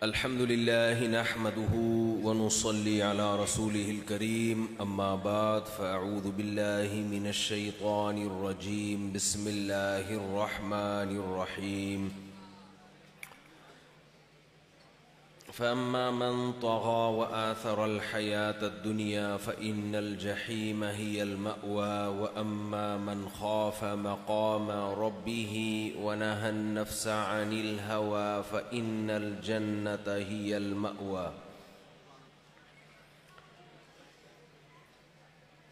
الحمد لله نحمده ونصلي على رسوله الكريم أما بعد فأعوذ بالله من الشيطان الرجيم بسم الله الرحمن الرحيم فأما من طغى وآثر الحياة الدنيا فإن الجحيم هي المأوى وأما من خاف مقام ربه ونهى النفس عن الهوى فإن الجنة هي المأوى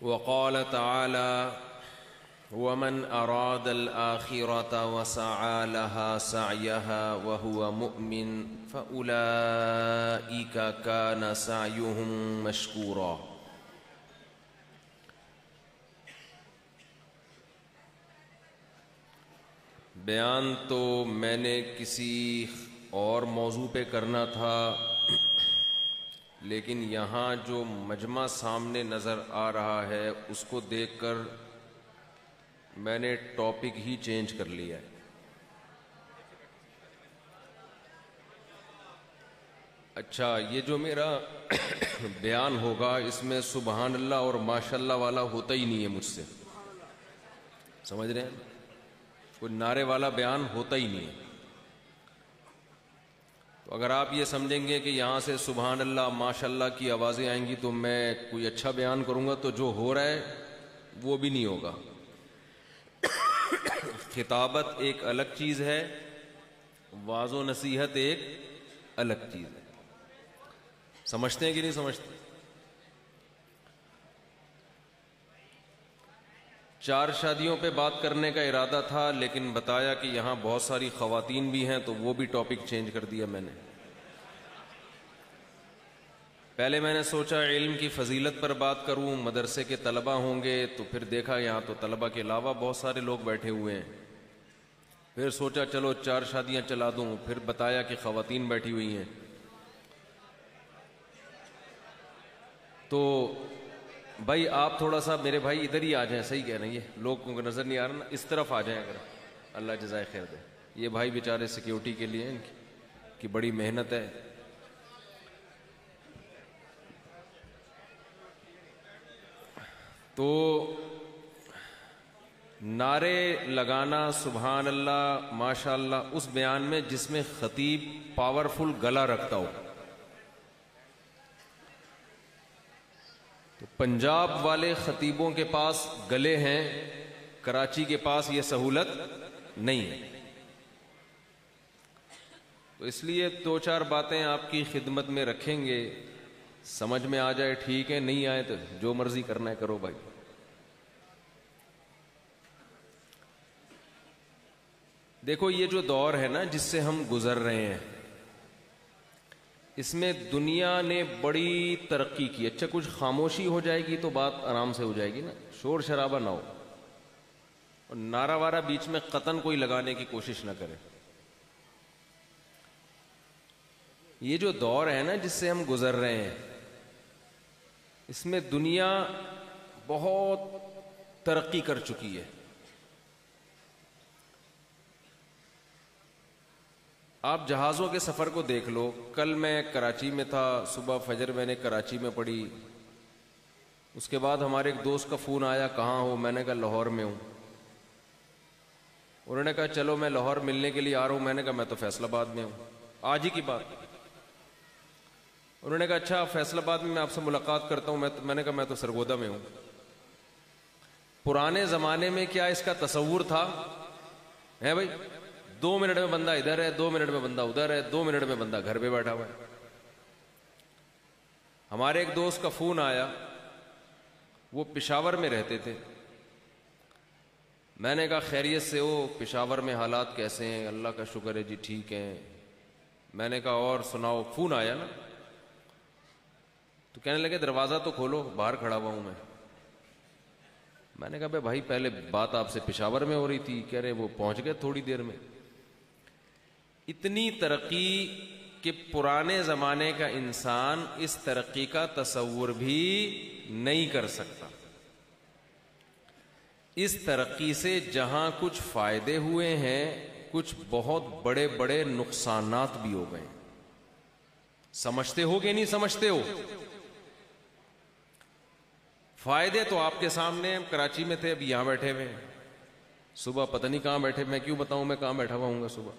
وقال تعالى ومن أراد الآخرة وسعى لها سعيها وهو مؤمن فأولئك كان سعيهم مشكورا۔ بیان تو میں نے کسی اور موضوع پہ کرنا تھا، لیکن یہاں جو مجمع سامنے نظر آ رہا ہے اس کو دیکھ کر میں نے ٹاپک ہی چینج کر لیا ہے۔ اچھا، یہ جو میرا بیان ہوگا اس میں سبحان اللہ اور ماشاءاللہ والا ہوتا ہی نہیں ہے مجھ سے، سمجھ رہے ہیں؟ کوئی نعرے والا بیان ہوتا ہی نہیں ہے۔ تو اگر آپ یہ سمجھیں گے کہ یہاں سے سبحان اللہ ماشاءاللہ کی آوازیں آئیں گی تو میں کوئی اچھا بیان کروں گا، تو جو ہو رہا ہے وہ بھی نہیں ہوگا۔ خطابت ایک الگ چیز ہے، واعظ و نصیحت ایک الگ چیز ہے۔ سمجھتے ہیں کہ نہیں سمجھتے؟ 4 شادیوں پہ بات کرنے کا ارادہ تھا، لیکن بتایا کہ یہاں بہت ساری خواتین بھی ہیں تو وہ بھی ٹاپک چینج کر دیا میں نے۔ پہلے میں نے سوچا علم کی فضیلت پر بات کروں، مدرسے کے طلبہ ہوں گے، تو پھر دیکھا یہاں تو طلبہ کے علاوہ بہت سارے لوگ بیٹھے ہوئے ہیں۔ پھر سوچا چلو 4 شادیاں چلا دوں، پھر بتایا کہ خواتین بیٹھی ہوئی ہیں۔ تو بھائی آپ تھوڑا سا میرے بھائی ادھر ہی آ جائیں، صحیح کہہ رہے ہیں، یہ لوگوں کو نظر نہیں آ رہا نا، اس طرف آ جائیں اگر، اللہ جزائے خیر دے۔ یہ بھائی بیچارے سیکیورٹی کے لیے ان کی بڑی محنت ہے۔ تو نعرے لگانا سبحان اللہ ماشاء اللہ اس بیان میں جس میں خطیب پاورفل گلا رکھتا ہو، تو پنجاب والے خطیبوں کے پاس گلے ہیں، کراچی کے پاس یہ سہولت نہیں ہے۔ تو اس لیے 2-4 باتیں آپ کی خدمت میں رکھیں گے، سمجھ میں آ جائے ٹھیک ہے، نہیں آئے تو جو مرضی کرنا ہے کرو بھائی۔ دیکھو یہ جو دور ہے نا جس سے ہم گزر رہے ہیں، اس میں دنیا نے بڑی ترقی کی۔ اچھا کچھ خاموشی ہو جائے گی تو بات آرام سے ہو جائے گی نا، شور شرابہ نہ ہو، اور نعرہ وارہ بیچ میں قطن کوئی لگانے کی کوشش نہ کرے۔ یہ جو دور ہے نا جس سے ہم گزر رہے ہیں، اس میں دنیا بہت ترقی کر چکی ہے۔ آپ جہازوں کے سفر کو دیکھ لو، کل میں کراچی میں تھا، صبح فجر میں نے کراچی میں پڑھی، اس کے بعد ہمارے ایک دوست کا فون آیا کہاں ہو، میں نے کہا لاہور میں ہوں۔ انہوں نے کہا چلو میں لاہور ملنے کے لیے آ رہا ہوں، میں نے کہا میں تو فیصل آباد میں ہوں، آج ہی کی بات۔ انہوں نے کہا اچھا فیصل آباد میں آپ سے ملاقات کرتا ہوں، میں نے کہا میں تو سرگودا میں ہوں۔ پرانے زمانے میں کیا اس کا تصور تھا؟ ہے بھائی 2 منٹ میں بندہ ادھر ہے، 2 منٹ میں بندہ ادھر ہے، 2 منٹ میں بندہ گھر پہ بیٹھا ہوا ہے۔ ہمارے ایک دوست کا فون آیا، وہ پشاور میں رہتے تھے۔ میں نے کہا خیریت سے ہو؟ پشاور میں حالات کیسے ہیں؟ اللہ کا شکر ہے جی ٹھیک ہیں۔ میں نے کہا اور سناؤ؟ فون آیا نا، تو کہنے لگے دروازہ تو کھولو، باہر کھڑا ہوا ہوں میں نے کہا بھائی پہلے بات آپ سے پشاور میں ہو رہی تھی، کہہ رہے وہ پہنچ گئے تھوڑی دیر میں۔ اتنی ترقی کہ پرانے زمانے کا انسان اس ترقی کا تصور بھی نہیں کر سکتا۔ اس ترقی سے جہاں کچھ فائدے ہوئے ہیں، کچھ بہت بڑے بڑے نقصانات بھی ہو گئے۔ سمجھتے ہو کہ نہیں سمجھتے ہو؟ فائدے تو آپ کے سامنے. ہم کراچی میں تھے, اب یہاں بیٹھے ہوئے ہیں. صبح پتہ نہیں کہاں بیٹھے, میں کیوں بتاؤں میں کہاں بیٹھا ہوا ہوں گا صبح.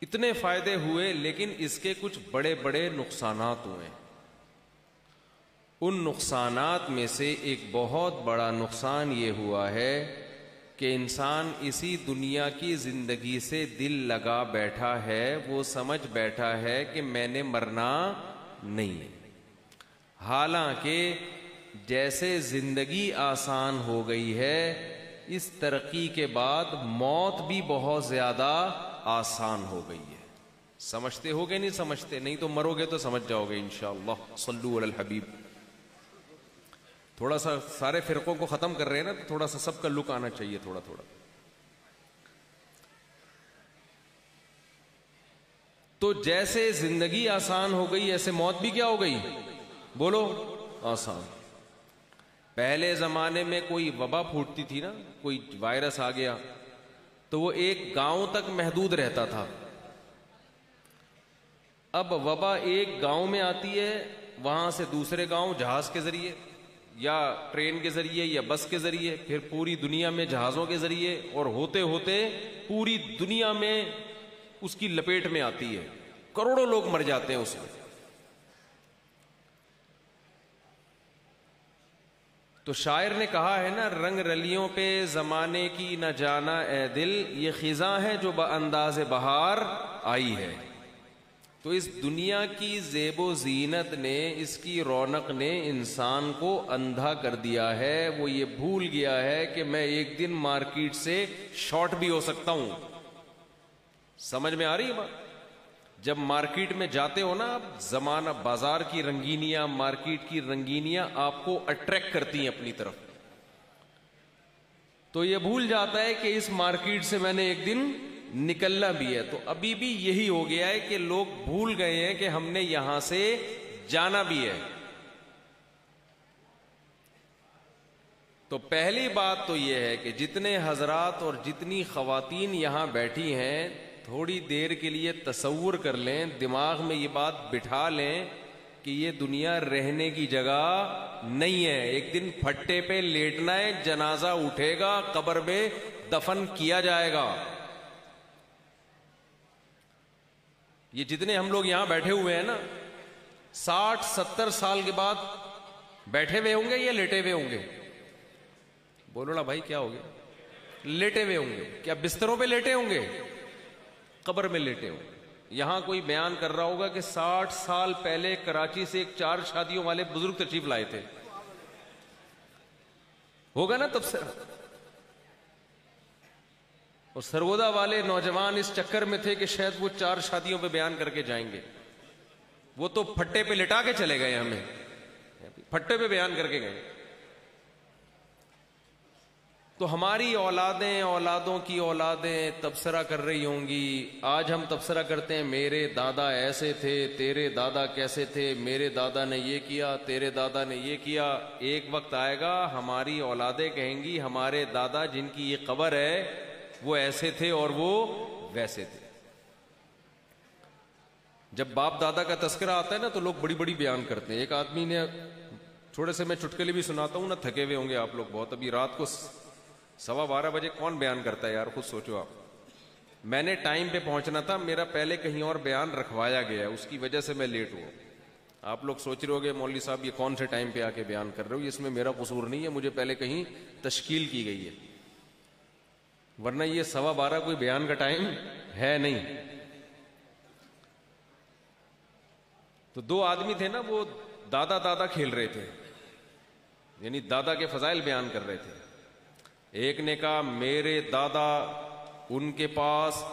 اتنے فائدے ہوئے, لیکن اس کے کچھ بڑے بڑے نقصانات ہوئے. ان نقصانات میں سے ایک بہت بڑا نقصان یہ ہوا ہے کہ انسان اسی دنیا کی زندگی سے دل لگا بیٹھا ہے. وہ سمجھ بیٹھا ہے کہ میں نے مرنا نہیں ہے. حالانکہ جیسے زندگی آسان ہو گئی ہے, اس ترقی کے بعد موت بھی بہت زیادہ آسان ہو گئی ہے. سمجھتے ہو گے نہیں سمجھتے؟ نہیں تو مرو گے تو سمجھ جاؤ گے انشاءاللہ. صلو علی الحبیب. تھوڑا سا سارے فرقوں کو ختم کر رہے ہیں نا, تو تھوڑا سا سب کا لک آنا چاہیے تھوڑا تھوڑا. تو جیسے زندگی آسان ہو گئی ایسے موت بھی کیا ہو گئی؟ بولو, آسان. پہلے زمانے میں کوئی وبا پھوٹتی تھی نا, کوئی وائرس آ گیا, تو وہ ایک گاؤں تک محدود رہتا تھا. اب وبا ایک گاؤں میں آتی ہے, وہاں سے دوسرے گاؤں جہاز کے ذریعے یا ٹرین کے ذریعے یا بس کے ذریعے, پھر پوری دنیا میں جہازوں کے ذریعے, اور ہوتے ہوتے پوری دنیا میں اس کی لپیٹ میں آتی ہے. کروڑوں لوگ مر جاتے ہیں اس میں. تو شاعر نے کہا ہے نا, رنگ رلیوں پہ زمانے کی نہ جانا اے دل, یہ خزاں ہے جو بانداز بہار آئی ہے. تو اس دنیا کی زیب و زینت نے, اس کی رونق نے انسان کو اندھا کر دیا ہے. وہ یہ بھول گیا ہے کہ میں ایک دن مارکیٹ سے شارٹ بھی ہو سکتا ہوں. سمجھ میں آ رہی ہے بات؟ جب مارکیٹ میں جاتے ہو نا آپ, زمانہ بازار کی رنگینیاں, مارکیٹ کی رنگینیاں آپ کو اٹریکٹ کرتی ہیں اپنی طرف, تو یہ بھول جاتا ہے کہ اس مارکیٹ سے میں نے ایک دن نکلنا بھی ہے. تو ابھی بھی یہی ہو گیا ہے کہ لوگ بھول گئے ہیں کہ ہم نے یہاں سے جانا بھی ہے. تو پہلی بات تو یہ ہے کہ جتنے حضرات اور جتنی خواتین یہاں بیٹھی ہیں, تھوڑی دیر کے لیے تصور کر لیں, دماغ میں یہ بات بٹھا لیں کہ یہ دنیا رہنے کی جگہ نہیں ہے. ایک دن پھٹے پہ لیٹنا ہے, جنازہ اٹھے گا, قبر میں دفن کیا جائے گا. یہ جتنے ہم لوگ یہاں بیٹھے ہوئے ہیں نا, 60-70 سال کے بعد بیٹھے ہوئے ہوں گے یا لیٹے ہوئے ہوں گے؟ بولو نا بھائی, کیا ہو گیا؟ لیٹے ہوئے ہوں گے. کیا بستروں پہ لیٹے ہوں گے؟ قبر میں لیٹے ہوں. یہاں کوئی بیان کر رہا ہوگا کہ 60 سال پہلے کراچی سے ایک 4 شادیوں والے بزرگ تشریف لائے تھے. ہوگا نا تب سے. اور سرگودا والے نوجوان اس چکر میں تھے کہ شاید وہ 4 شادیوں پہ بیان کر کے جائیں گے. وہ تو پھٹے پہ لٹا کے چلے گئے, ہمیں پھٹے پہ بیان کر کے گئے. تو ہماری اولادیں, اولادوں کی اولادیں تبصرہ کر رہی ہوں گی. آج ہم تبصرہ کرتے ہیں, میرے دادا ایسے تھے, تیرے دادا کیسے تھے, میرے دادا نے یہ کیا, تیرے دادا نے یہ کیا. ایک وقت آئے گا ہماری اولادیں کہیں گی ہمارے دادا جن کی یہ قبر ہے وہ ایسے تھے اور وہ ویسے تھے. جب باپ دادا کا تذکرہ آتا ہے نا تو لوگ بڑی بڑی بیان کرتے ہیں. ایک آدمی نے, تھوڑے سے میں چٹکلے بھی سناتا ہوں نا, تھکے ہوئے ہوں گے آپ لوگ بہت. ابھی رات کو 12:15 بجے کون بیان کرتا ہے یار, خود سوچو آپ. میں نے ٹائم پہ پہنچنا تھا, میرا پہلے کہیں اور بیان رکھوایا گیا, اس کی وجہ سے میں لیٹ ہوا. آپ لوگ سوچ رہے ہوگے مولوی صاحب یہ کون سے ٹائم پہ آ کے بیان کر رہے ہو, اس میں میرا قصور نہیں ہے, مجھے پہلے کہیں تشکیل کی گئی ہے, ورنہ یہ 12:15 کوئی بیان کا ٹائم ہے نہیں. تو 2 آدمی تھے نا, وہ دادا دادا کھیل رہے تھے, یعنی دادا کے فضائل بیان کر رہے تھے. ایک نے کہا میرے دادا, ان کے پاس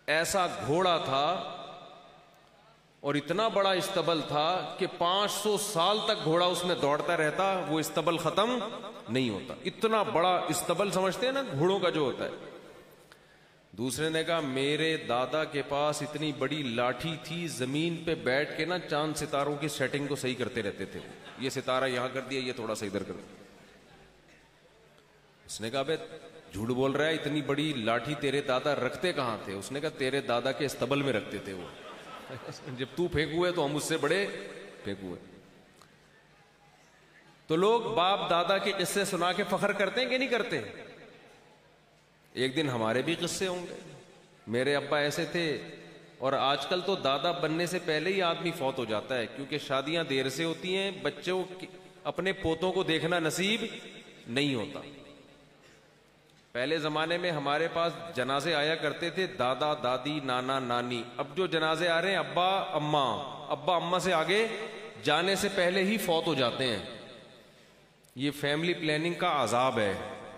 ایسا گھوڑا تھا اور اتنا بڑا استبل تھا کہ 500 سال تک گھوڑا اس میں دوڑتا رہتا, وہ استبل ختم نہیں ہوتا. اتنا بڑا استبل, سمجھتے ہیں نا گھوڑوں کا جو ہوتا ہے. دوسرے نے کہا میرے دادا کے پاس اتنی بڑی لاٹھی تھی, زمین پہ بیٹھ کے نا چاند ستاروں کی سیٹنگ کو صحیح کرتے رہتے تھے. یہ ستارہ یہاں کر دیا, یہ تھوڑا سا ادھر کر دیا. اس نے کہا بے جھوٹ بول رہا ہے, اتنی بڑی لاٹھی تیرے دادا رکھتے کہاں تھے؟ اس نے کہا تیرے دادا کے استبل میں رکھتے تھے وہ. جب تو پھینکو ہے تو ہم اس سے بڑے پھینکو ہے. تو لوگ باپ دادا کے قصے سنا کے فخر کرتے ہیں کہ نہیں کرتے؟ ایک دن ہمارے بھی قصے ہوں گے, میرے ابا ایسے تھے. اور آج کل تو دادا بننے سے پہلے ہی آدمی فوت ہو جاتا ہے, کیونکہ شادیاں دیر سے ہوتی ہیں, بچوں اپنے پوتوں کو دیکھنا نصیب نہیں ہوتا. پہلے زمانے میں ہمارے پاس جنازے آیا کرتے تھے, دادا دادی نانا نانی. اب جو جنازے آ رہے ہیں ابا اما سے آگے جانے سے پہلے ہی فوت ہو جاتے ہیں. یہ فیملی پلاننگ کا عذاب ہے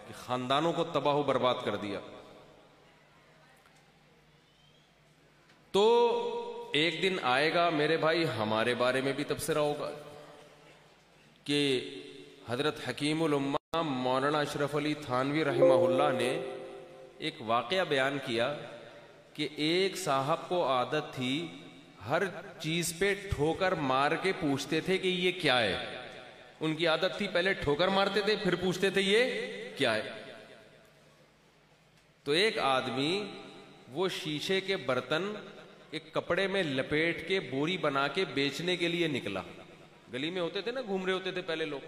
کہ خاندانوں کو تباہ و برباد کر دیا. تو ایک دن آئے گا میرے بھائی, ہمارے بارے میں بھی تبصرہ ہوگا کہ حضرت حکیم الامہ مولانا اشرف علی تھانوی رحمہ اللہ نے ایک واقعہ بیان کیا کہ ایک صاحب کو عادت تھی ہر چیز پہ ٹھوکر مار کے پوچھتے تھے کہ یہ کیا ہے. ان کی عادت تھی پہلے ٹھوکر مارتے تھے پھر پوچھتے تھے یہ کیا ہے. تو ایک آدمی وہ شیشے کے برتن ایک کپڑے میں لپیٹ کے بوری بنا کے بیچنے کے لیے نکلا. گلی میں ہوتے تھے نا, گھوم رہے ہوتے تھے پہلے لوگ.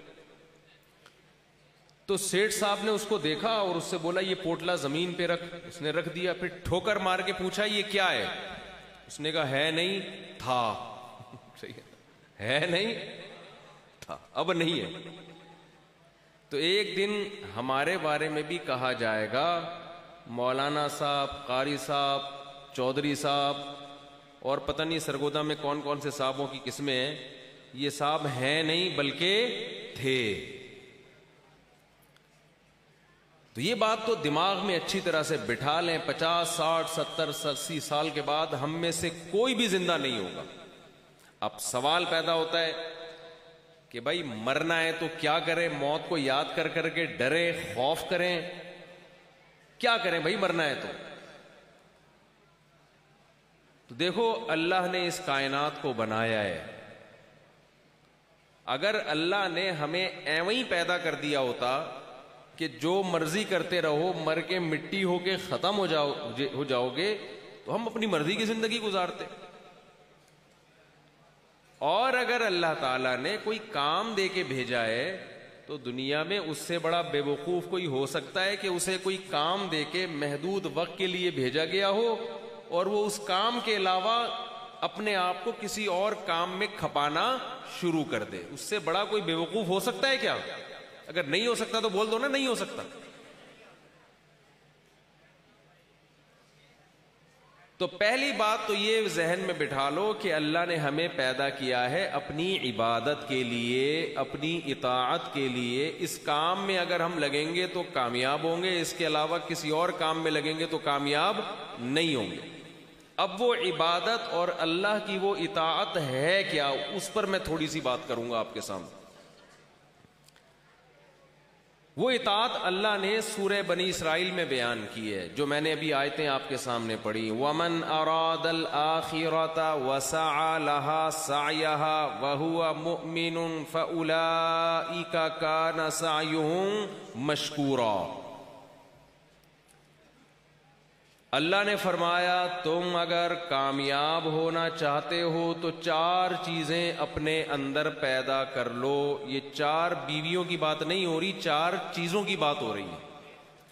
تو سیٹھ صاحب نے اس کو دیکھا اور اس سے بولا یہ پوٹلا زمین پہ رکھ. اس نے رکھ دیا. پھر ٹھوکر مار کے پوچھا یہ کیا ہے؟ اس نے کہا ہے نہیں تھا. صحیح ہے نہیں تھا, اب نہیں ہے. تو ایک دن ہمارے بارے میں بھی کہا جائے گا مولانا صاحب, قاری صاحب, چودھری صاحب اور پتہ نہیں سرگودا میں کون کون سے صاحبوں کی قسمیں ہیں, یہ صاحب ہیں نہیں بلکہ تھے. تو یہ بات تو دماغ میں اچھی طرح سے بٹھا لیں. 50 60 70 80 سال کے بعد ہم میں سے کوئی بھی زندہ نہیں ہوگا. اب سوال پیدا ہوتا ہے کہ بھائی مرنا ہے تو کیا کریں؟ موت کو یاد کر کر کے ڈریں, خوف کریں, کیا کریں بھائی مرنا ہے تو دیکھو اللہ نے اس کائنات کو بنایا ہے. اگر اللہ نے ہمیں ایویں ہی پیدا کر دیا ہوتا کہ جو مرضی کرتے رہو, مر کے مٹی ہو کے ختم ہو جاؤ گے, تو ہم اپنی مرضی کی زندگی گزارتے. اور اگر اللہ تعالیٰ نے کوئی کام دے کے بھیجا ہے تو دنیا میں اس سے بڑا بے وقوف کوئی ہو سکتا ہے کہ اسے کوئی کام دے کے محدود وقت کے لیے بھیجا گیا ہو اور وہ اس کام کے علاوہ اپنے آپ کو کسی اور کام میں کھپانا شروع کر دے. اس سے بڑا کوئی بے وقوف ہو سکتا ہے کیا؟ اگر نہیں ہو سکتا تو بول دو نا نہیں ہو سکتا. تو پہلی بات تو یہ ذہن میں بٹھا لو کہ اللہ نے ہمیں پیدا کیا ہے اپنی عبادت کے لیے, اپنی اطاعت کے لیے. اس کام میں اگر ہم لگیں گے تو کامیاب ہوں گے, اس کے علاوہ کسی اور کام میں لگیں گے تو کامیاب نہیں ہوں گے. اب وہ عبادت اور اللہ کی وہ اطاعت ہے کیا, اس پر میں تھوڑی سی بات کروں گا آپ کے سامنے. وہ اطاعت اللہ نے سورہ بنی اسرائیل میں بیان کی ہے, جو میں نے ابھی آیتیں آپ کے سامنے پڑھی. وَمَنْ أَرَادَ الْآخِرَةَ وَسَعَى لَهَا سَعْيَهَا وَهُوَ مُؤْمِنٌ فَأُولَئِكَ كَانَ سَعْيُهُمْ مَشْكُورًا. اللہ نے فرمایا تم اگر کامیاب ہونا چاہتے ہو تو 4 چیزیں اپنے اندر پیدا کر لو. یہ 4 بیویوں کی بات نہیں ہو رہی, 4 چیزوں کی بات ہو رہی ہے.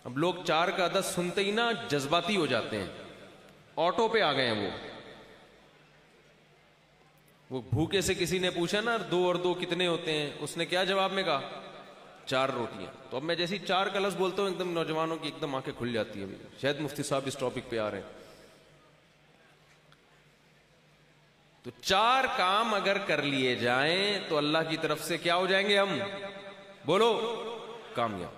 اب لوگ 4 کا عدد سنتے ہی نا جذباتی ہو جاتے ہیں, آٹو پہ آ گئے ہیں. وہ بھوکے سے کسی نے پوچھا نا 2 اور 2 کتنے ہوتے ہیں, اس نے کیا جواب میں کہا 4 روٹیاں. تو اب میں جیسی 4 کا لفظ بولتا ہوں ایک دم نوجوانوں کی ایک دم آنکھیں کھل جاتی ہیں. شاید مفتی صاحب اس ٹاپک پہ آ رہے ہیں. تو 4 کام اگر کر لیے جائیں تو اللہ کی طرف سے کیا ہو جائیں گے ہم؟ بولو کامیاب.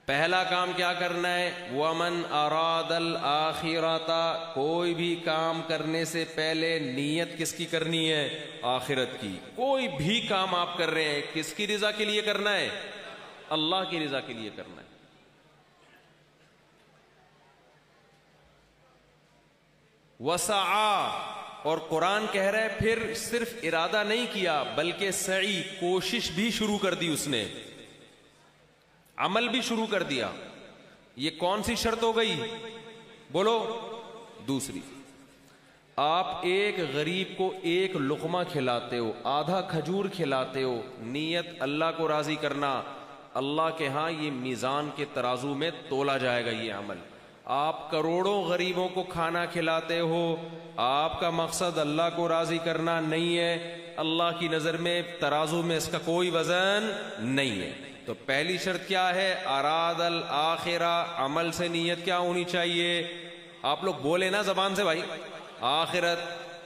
پہلا کام کیا کرنا ہے؟ وَمَنْ أَرَادَ الْآخِرَةَ, کوئی بھی کام کرنے سے پہلے نیت کس کی کرنی ہے؟ آخرت کی. کوئی بھی کام آپ کر رہے ہیں کس کی رضا کے لیے کرنا ہے؟ اللہ کی رضا کے لیے کرنا ہے. وَسَعَى, اور قرآن کہہ رہا ہے پھر صرف ارادہ نہیں کیا بلکہ سعی, کوشش بھی شروع کر دی اس نے. عمل بھی شروع کر دیا. یہ کون سی شرط ہو گئی؟ بولو. دوسری. آپ ایک غریب کو ایک لقمہ کھلاتے ہو, آدھا کھجور کھلاتے ہو, نیت اللہ کو راضی کرنا, اللہ کے ہاں یہ میزان کے ترازو میں تولا جائے گا یہ عمل. آپ کروڑوں غریبوں کو کھانا کھلاتے ہو, آپ کا مقصد اللہ کو راضی کرنا نہیں ہے, اللہ کی نظر میں ترازو میں اس کا کوئی وزن نہیں ہے. تو پہلی شرط کیا ہے؟ اراد الآخرہ, عمل سے نیت کیا ہونی چاہیے؟ آپ لوگ بولے نا زبان سے بھائی, آخرت.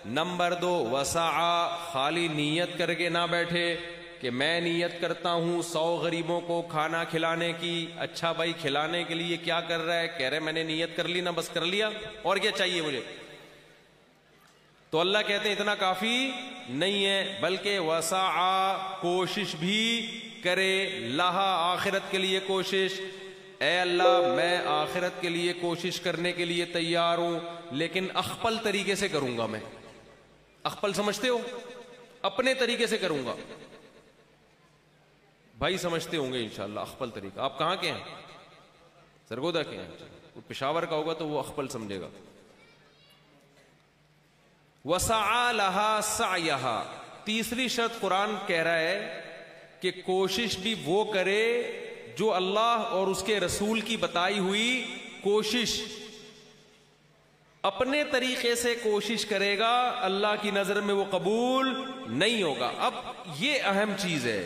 نمبر 2, وسعہ, خالی نیت کر کے نہ بیٹھے کہ میں نیت کرتا ہوں 100 غریبوں کو کھانا کھلانے کی. اچھا بھائی, کھلانے کے لیے کیا کر رہا ہے؟ کہہ رہے میں نے نیت کر لی نا, بس کر لیا, اور کیا چاہیے مجھے؟ تو اللہ کہتے ہیں اتنا کافی نہیں ہے, بلکہ وسعہ, کوشش بھی کرے, لہا, آخرت کے لیے کوشش. اے اللہ میں آخرت کے لیے کوشش کرنے کے لیے تیار ہوں, لیکن اخپل طریقے سے کروں گا. میں اخپل سمجھتے ہو؟ اپنے طریقے سے کروں گا. بھائی سمجھتے ہوں گے انشاءاللہ اخپل طریقہ. آپ کہاں کے ہیں؟ سرگودا کے ہیں. پشاور کا ہوگا تو وہ اخپل سمجھے گا. وسعى لها سعيها. تیسری شرط قرآن کہہ رہا ہے کہ کوشش بھی وہ کرے جو اللہ اور اس کے رسول کی بتائی ہوئی کوشش. اپنے طریقے سے کوشش کرے گا, اللہ کی نظر میں وہ قبول نہیں ہوگا. اب یہ اہم چیز ہے,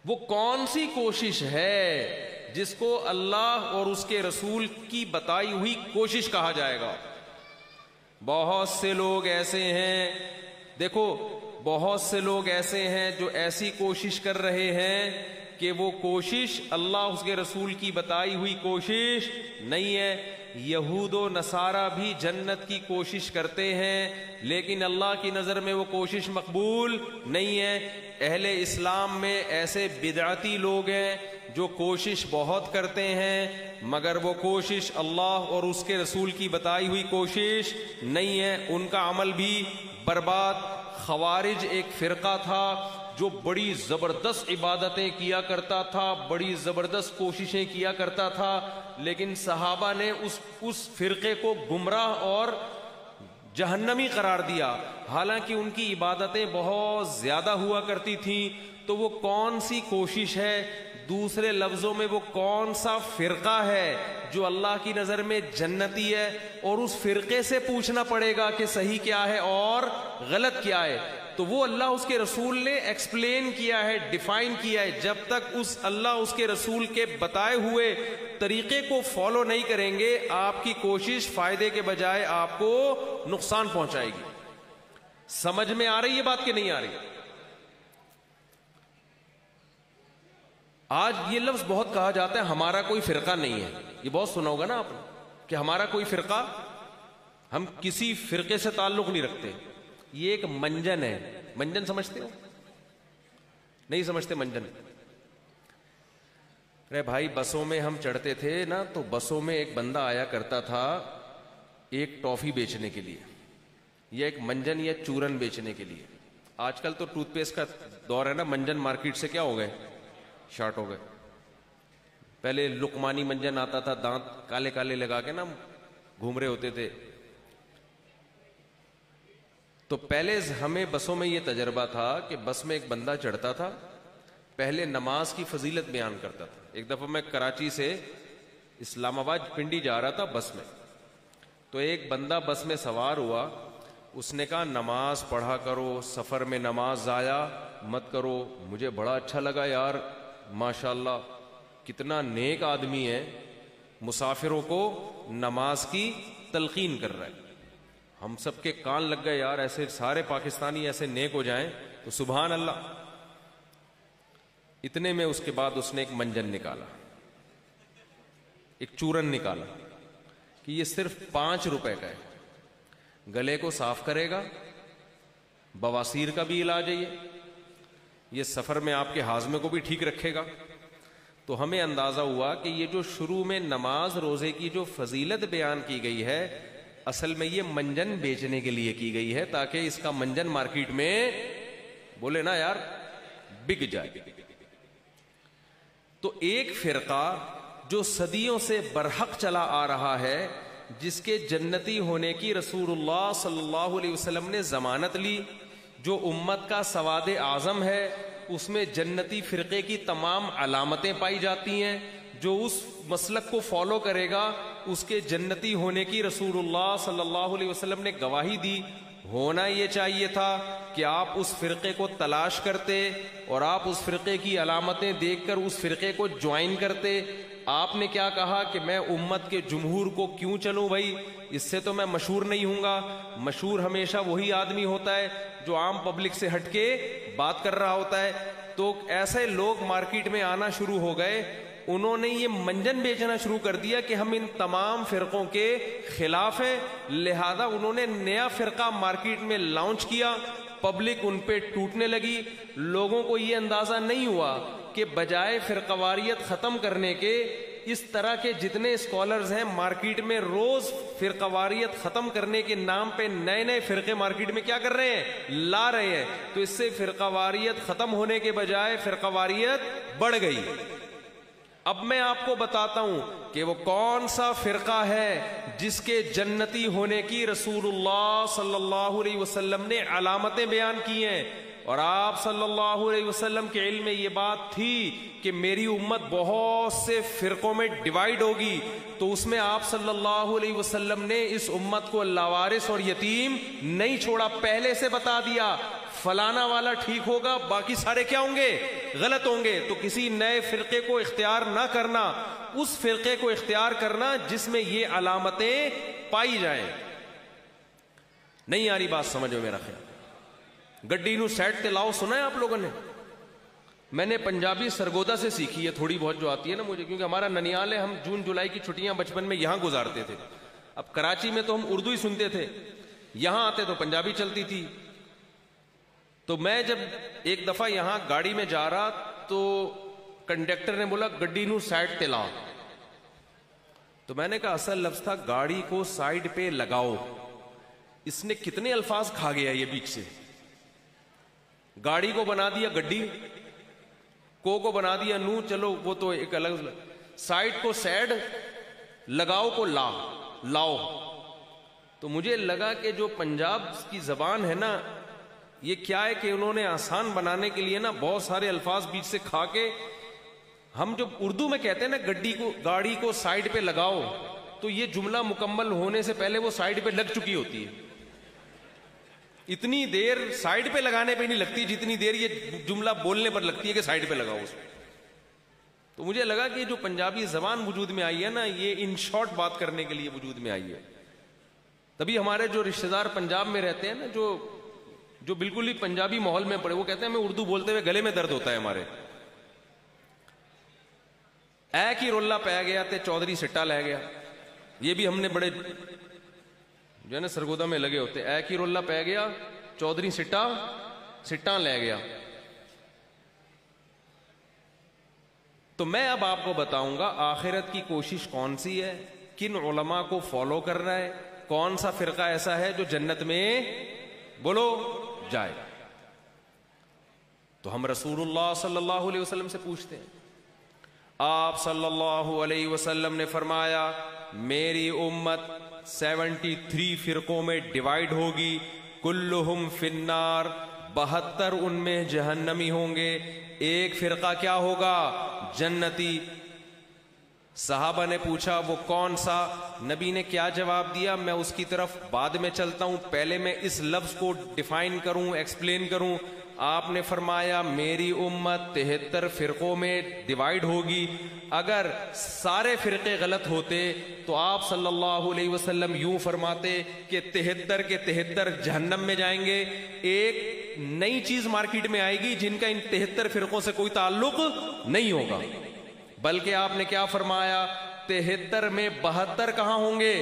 وہ کون سی کوشش ہے جس کو اللہ اور اس کے رسول کی بتائی ہوئی کوشش کہا جائے گا؟ بہت سے لوگ ایسے ہیں, دیکھو بہت سے لوگ ایسے ہیں جو ایسی کوشش کر رہے ہیں کہ وہ کوشش اللہ اس کے رسول کی بتائی ہوئی کوشش نہیں ہے. یہود و نصارہ بھی جنت کی کوشش کرتے ہیں, لیکن اللہ کی نظر میں وہ کوشش مقبول نہیں ہے. اہل اسلام میں ایسے بدعتی لوگ ہیں جو کوشش بہت کرتے ہیں, مگر وہ کوشش اللہ اور اس کے رسول کی بتائی ہوئی کوشش نہیں ہے. ان کا عمل بھی برباد. خوارج ایک فرقہ تھا جو بڑی زبردست عبادتیں کیا کرتا تھا, بڑی زبردست کوششیں کیا کرتا تھا, لیکن صحابہ نے اس فرقے کو گمراہ اور جہنمی قرار دیا, حالانکہ ان کی عبادتیں بہت زیادہ ہوا کرتی تھیں. تو وہ کون سی کوشش ہے؟ دوسرے لفظوں میں وہ کون سا فرقہ ہے جو اللہ کی نظر میں جنتی ہے؟ اور اس فرقے سے پوچھنا پڑے گا کہ صحیح کیا ہے اور غلط کیا ہے. تو وہ اللہ اس کے رسول نے ایکسپلین کیا ہے, ڈیفائن کیا ہے. جب تک اللہ اس کے رسول کے بتائے ہوئے طریقے کو فالو نہیں کریں گے, آپ کی کوشش فائدے کے بجائے آپ کو نقصان پہنچائے گی. سمجھ میں آ رہی ہے بات کہ نہیں آ رہی؟ آج یہ لفظ بہت کہا جاتا ہے, ہمارا کوئی فرقہ نہیں ہے. یہ بہت سنا ہوگا نا آپ نے کہ ہمارا کوئی فرقہ, ہم کسی فرقے سے تعلق نہیں رکھتے. یہ ایک منجن ہے. منجن سمجھتے ہو؟ نہیں سمجھتے منجن؟ ارے بھائی بسوں میں ہم چڑھتے تھے نا, تو بسوں میں ایک بندہ آیا کرتا تھا ایک ٹافی بیچنے کے لیے, یا ایک منجن یا چورن بیچنے کے لیے. آج کل تو ٹوتھ پیسٹ کا دور ہے نا, منجن مارکیٹ سے کیا ہو گئے, شارٹ ہو گئے. پہلے لقمانی منجن آتا تھا, دانت کالے کالے لگا کے نا گھوم رہے ہوتے تھے. تو پہلے ہمیں بسوں میں یہ تجربہ تھا کہ بس میں ایک بندہ چڑھتا تھا, پہلے نماز کی فضیلت بیان کرتا تھا. ایک دفعہ میں کراچی سے اسلام آباد پنڈی جا رہا تھا بس میں, تو ایک بندہ بس میں سوار ہوا, اس نے کہا نماز پڑھا کرو, سفر میں نماز ضائع مت کرو. مجھے بڑا اچھا لگا یار, ماشاءاللہ کتنا نیک آدمی ہے, مسافروں کو نماز کی تلقین کر رہا ہے. ہم سب کے کان لگ گئے یار, ایسے سارے پاکستانی ایسے نیک ہو جائیں تو سبحان اللہ. اتنے میں اس کے بعد اس نے ایک منجن نکالا, ایک چورن نکالا کہ یہ صرف 5 روپے کا ہے, گلے کو صاف کرے گا, بواسیر کا بھی علاج ہے, یہ سفر میں آپ کے ہاضمے کو بھی ٹھیک رکھے گا. تو ہمیں اندازہ ہوا کہ یہ جو شروع میں نماز روزے کی جو فضیلت بیان کی گئی ہے, اصل میں یہ منجن بیچنے کے لیے کی گئی ہے, تاکہ اس کا منجن مارکیٹ میں بولے نا یار بک جائے. تو ایک فرقہ جو صدیوں سے برحق چلا آ رہا ہے، جس کے جنتی ہونے کی رسول اللہ صلی اللہ علیہ وسلم نے ضمانت لی، جو امت کا سواد اعظم ہے، اس میں جنتی فرقے کی تمام علامتیں پائی جاتی ہیں، جو اس مسلک کو فالو کرے گا اس کے جنتی ہونے کی رسول اللہ صلی اللہ علیہ وسلم نے گواہی دی۔ ہونا یہ چاہیے تھا کہ آپ اس فرقے کو تلاش کرتے اور آپ اس فرقے کی علامتیں دیکھ کر اس فرقے کو جوائن کرتے۔ آپ نے کیا کہا کہ میں امت کے جمہور کو کیوں چلوں بھائی، اس سے تو میں مشہور نہیں ہوں گا۔ مشہور ہمیشہ وہی آدمی ہوتا ہے جو عام پبلک سے ہٹ کے بات کر رہا ہوتا ہے۔ تو ایسے لوگ مارکیٹ میں آنا شروع ہو گئے، انہوں نے یہ منجن بیچنا شروع کر دیا کہ ہم ان تمام فرقوں کے خلاف ہیں، لہذا انہوں نے نیا فرقہ مارکیٹ میں لانچ کیا، پبلک ان پہ ٹوٹنے لگی۔ لوگوں کو یہ اندازہ نہیں ہوا کہ بجائے فرقواریت ختم کرنے کے، اس طرح کے جتنے اسکالرز ہیں مارکیٹ میں روز فرقواریت ختم کرنے کے نام پہ نئے نئے فرقے مارکیٹ میں کیا کر رہے ہیں، لا رہے ہیں۔ تو اس سے فرقواریت ختم ہونے کے بجائے فرقواریت بڑھ گئی۔ اب میں آپ کو بتاتا ہوں کہ وہ کون سا فرقہ ہے جس کے جنتی ہونے کی رسول اللہ صلی اللہ علیہ وسلم نے علامتیں بیان کی ہیں، اور آپ صلی اللہ علیہ وسلم کے علم میں یہ بات تھی کہ میری امت بہت سے فرقوں میں ڈیوائیڈ ہوگی، تو اس میں آپ صلی اللہ علیہ وسلم نے اس امت کو لاوارث اور یتیم نہیں چھوڑا، پہلے سے بتا دیا فلانا والا ٹھیک ہوگا، باقی سارے کیا ہوں گے، غلط ہوں گے۔ تو کسی نئے فرقے کو اختیار نہ کرنا، اس فرقے کو اختیار کرنا جس میں یہ علامتیں پائی جائیں۔ نہیں آ رہی بات سمجھ میں؟ میرا خیال گڈی نو سیٹ تے لاؤ سنا ہے آپ لوگوں نے؟ میں نے پنجابی سرگودا سے سیکھی ہے تھوڑی بہت جو آتی ہے نا مجھے، کیونکہ ہمارا ننیال ہے، ہم جون جولائی کی چھٹیاں بچپن میں یہاں گزارتے تھے۔ اب کراچی میں تو ہم اردو ہی سنتے تھے، یہاں آتے تو پنجابی چلتی تھی۔ تو میں جب ایک دفعہ یہاں گاڑی میں جا رہا تو کنڈکٹر نے بولا گڈی نو سائڈ تے لاؤ، تو میں نے کہا اصل لفظ تھا گاڑی کو سائڈ پہ لگاؤ۔ اس نے کتنے الفاظ کھا گیا یہ بیچ سے، گاڑی کو بنا دیا گڈی، کو بنا دیا نو، چلو وہ تو ایک الگ، سائڈ کو سیڈ، لگاؤ کو لاؤ۔ تو مجھے لگا کہ جو پنجاب کی زبان ہے نا، یہ کیا ہے کہ انہوں نے آسان بنانے کے لیے نا بہت سارے الفاظ بیچ سے کھا کے، ہم جو اردو میں کہتے ہیں نا گاڑی کو سائڈ پہ لگاؤ، تو یہ جملہ مکمل ہونے سے پہلے وہ سائڈ پہ لگ چکی ہوتی ہے۔ اتنی دیر سائڈ پہ لگانے پہ نہیں لگتی جتنی دیر یہ جملہ بولنے پر لگتی ہے کہ سائڈ پہ لگاؤ اس کو۔ تو مجھے لگا کہ جو پنجابی زبان وجود میں آئی ہے نا، یہ ان شارٹ بات کرنے کے لیے وجود میں آئی ہے۔ تبھی ہمارے جو رشتہ دار پنجاب میں رہتے ہیں نا، جو بالکل ہی پنجابی ماحول میں پڑے، وہ کہتے ہیں ہمیں اردو بولتے ہوئے گلے میں درد ہوتا ہے ہمارے۔ اے کی رولہ پہ گیا تے چودھری سٹا لے گیا، یہ بھی ہم نے بڑے جو ہے نا سرگودا میں لگے ہوتے، اے کی رولہ پہ گیا چودھری سٹا لے گیا۔ تو میں اب آپ کو بتاؤں گا آخرت کی کوشش کون سی ہے، کن علماء کو فالو کر رہا ہے، کون سا فرقہ ایسا ہے جو جنت میں بولو جائے۔ تو ہم رسول اللہ صلی اللہ علیہ وسلم سے پوچھتے ہیں، آپ صلی اللہ علیہ وسلم نے فرمایا میری امت 73 فرقوں میں ڈیوائیڈ ہوگی، کلہم فی النار، 72 ان میں جہنمی ہوں گے، ایک فرقہ کیا ہوگا، جنتی۔ صحابہ نے پوچھا وہ کون سا؟ نبی نے کیا جواب دیا؟ میں اس کی طرف بعد میں چلتا ہوں، پہلے میں اس لفظ کو ڈیفائن کروں، ایکسپلین کروں۔ آپ نے فرمایا میری امت 73 فرقوں میں ڈیوائیڈ ہوگی، اگر سارے فرقے غلط ہوتے تو آپ صلی اللہ علیہ وسلم یوں فرماتے کہ 73 کے 73 جہنم میں جائیں گے۔ ایک نئی چیز مارکیٹ میں آئے گی جن کا ان 73 فرقوں سے کوئی تعلق نہیں ہوگا، بلکہ آپ نے کیا فرمایا، 73 میں 72 کہاں ہوں گے،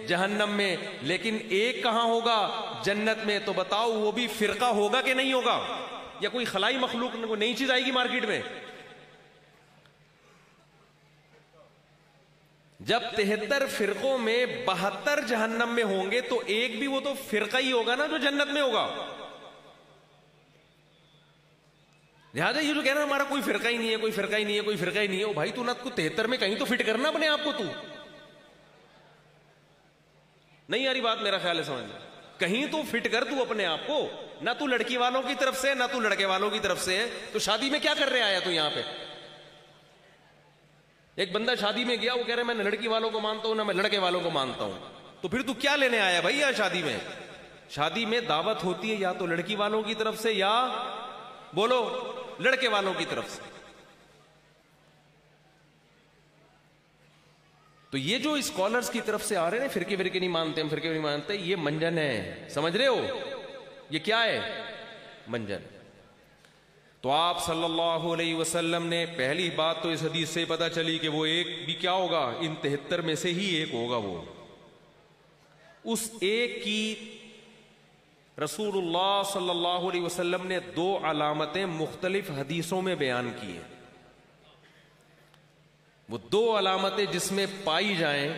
جہنم میں، لیکن ایک کہاں ہوگا، جنت میں۔ تو بتاؤ وہ بھی فرقہ ہوگا کہ نہیں ہوگا، یا کوئی خلائی مخلوق نئی چیز آئے گی مارکیٹ میں؟ جب 73 فرقوں میں 72 جہنم میں ہوں گے تو ایک بھی وہ تو فرقہ ہی ہوگا نا جو جنت میں ہوگا۔ لہٰذا یہ جو کہنا ہمارا کوئی فرقہ ہی نہیں ہے، کوئی فرقہ ہی نہیں ہے، کوئی فرقہ ہی نہیں ہے، بھائی تو نہ کو 73 میں کہیں تو فٹ کرنا اپنے آپ کو، تو نہیں آ رہی بات، میرا خیال ہے سمجھ لیں، کہیں تو فٹ کر تو اپنے آپ کو، نہ تو لڑکی والوں کی طرف سے نہ تو لڑکے والوں کی طرف سے، تو شادی میں کیا کر رہے آیا تو یہاں پہ؟ ایک بندہ شادی میں گیا، وہ کہہ رہے میں نہ لڑکی والوں کو مانتا ہوں نہ میں لڑکے والوں کو مانتا ہوں، تو پھر تو کیا لینے آیا بھائی یہاں شادی میں؟ شادی میں دعوت ہوتی ہے یا تو لڑکی والوں کی طرف سے یا بولو لڑکے والوں کی طرف سے. تو یہ جو اسکالرز کی طرف سے آ رہے ہیں فرقے فرقے نہیں مانتے ہم، فرقے نہیں مانتے، یہ منجن ہے، سمجھ رہے ہو؟ یہ کیا ہے؟ منجن. تو آپ صلی اللہ علیہ وسلم نے پہلی بات تو اس حدیث سے پتہ چلی کہ وہ ایک بھی کیا ہوگا، ان 73 میں سے ہی ایک ہوگا. وہ اس ایک کی رسول اللہ صلی اللہ علیہ وسلم نے 2 علامتیں مختلف حدیثوں میں بیان کی ہیں. وہ 2 علامتیں جس میں پائی جائیں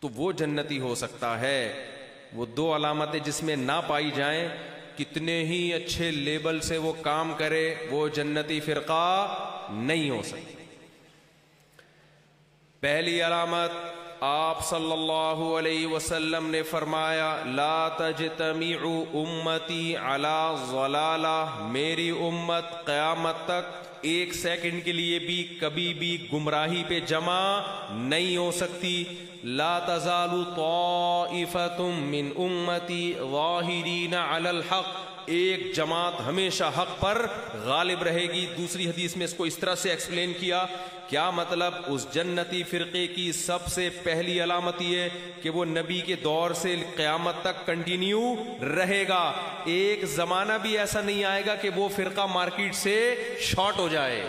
تو وہ جنتی ہو سکتا ہے، وہ 2 علامتیں جس میں نہ پائی جائیں کتنے ہی اچھے لیبل سے وہ کام کرے وہ جنتی فرقہ نہیں ہو سکتی. پہلی علامت آپ صلی اللہ علیہ وسلم نے فرمایا لا تجتمع امتی علی ضلالہ، میری امت قیامت تک 1 سیکنڈ کے لیے بھی کبھی بھی گمراہی پہ جمع نہیں ہو سکتی. لا تزال طائفۃ من امتی ظاہرین علی الحق، ایک جماعت ہمیشہ حق پر غالب رہے گی. دوسری حدیث میں اس کو اس طرح سے ایکسپلین کیا، کیا مطلب؟ اس جنتی فرقے کی سب سے پہلی علامت یہ ہے کہ وہ نبی کے دور سے قیامت تک کنٹینیو رہے گا. ایک زمانہ بھی ایسا نہیں آئے گا کہ وہ فرقہ مارکیٹ سے شارٹ ہو جائے.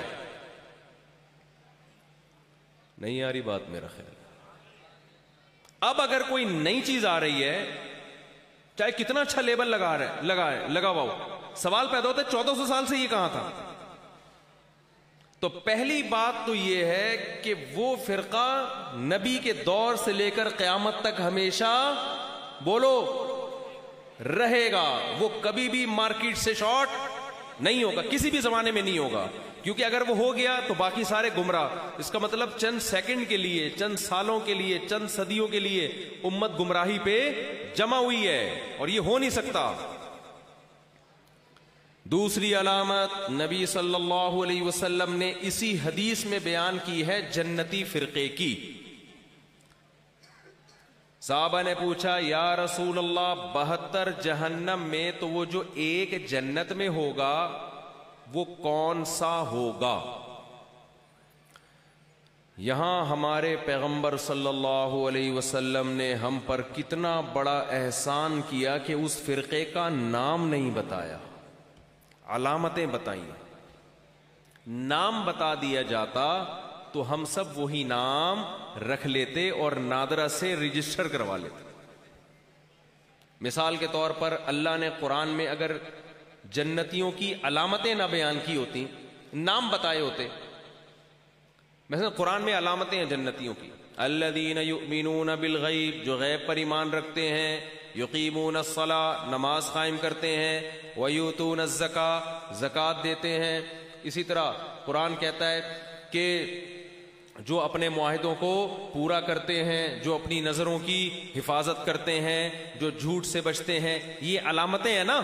نہیں آ رہی بات میرا خیال. اب اگر کوئی نئی چیز آ رہی ہے چاہے کتنا اچھا لیبل لگا ہوا ہو، سوال پیدا ہوتا ہے 1400 سال سے یہ کہاں تھا؟ تو پہلی بات تو یہ ہے کہ وہ فرقہ نبی کے دور سے لے کر قیامت تک ہمیشہ بولو رہے گا، وہ کبھی بھی مارکیٹ سے شارٹ نہیں ہوگا، کسی بھی زمانے میں نہیں ہوگا. کیونکہ اگر وہ ہو گیا تو باقی سارے گمراہ. اس کا مطلب چند سیکنڈ کے لیے، چند سالوں کے لیے، چند صدیوں کے لیے امت گمراہی پہ جمع ہوئی ہے اور یہ ہو نہیں سکتا. دوسری علامت نبی صلی اللہ علیہ وسلم نے اسی حدیث میں بیان کی ہے جنتی فرقے کی. صحابہ نے پوچھا یا رسول اللہ 72 جہنم میں تو وہ جو ایک جنت میں ہوگا وہ کون سا ہوگا؟ یہاں ہمارے پیغمبر صلی اللہ علیہ وسلم نے ہم پر کتنا بڑا احسان کیا کہ اس فرقے کا نام نہیں بتایا، علامتیں بتائیں. نام بتا دیا جاتا تو ہم سب وہی نام رکھ لیتے اور نادرہ سے رجسٹر کروا لیتے. مثال کے طور پر اللہ نے قرآن میں اگر جنتیوں کی علامتیں نہ بیان کی ہوتی، نام بتائے ہوتے. مثلا قرآن میں علامتیں ہیں جنتیوں کی، الذین یؤمنون بالغیب، جو غیب پر ایمان رکھتے ہیں، یقیمون الصلاۃ، نماز قائم کرتے ہیں، ویؤتون الزکاۃ، زکوٰۃ دیتے ہیں. اسی طرح قرآن کہتا ہے کہ جو اپنے معاہدوں کو پورا کرتے ہیں، جو اپنی نظروں کی حفاظت کرتے ہیں، جو جھوٹ سے بچتے ہیں، یہ علامتیں ہیں نا.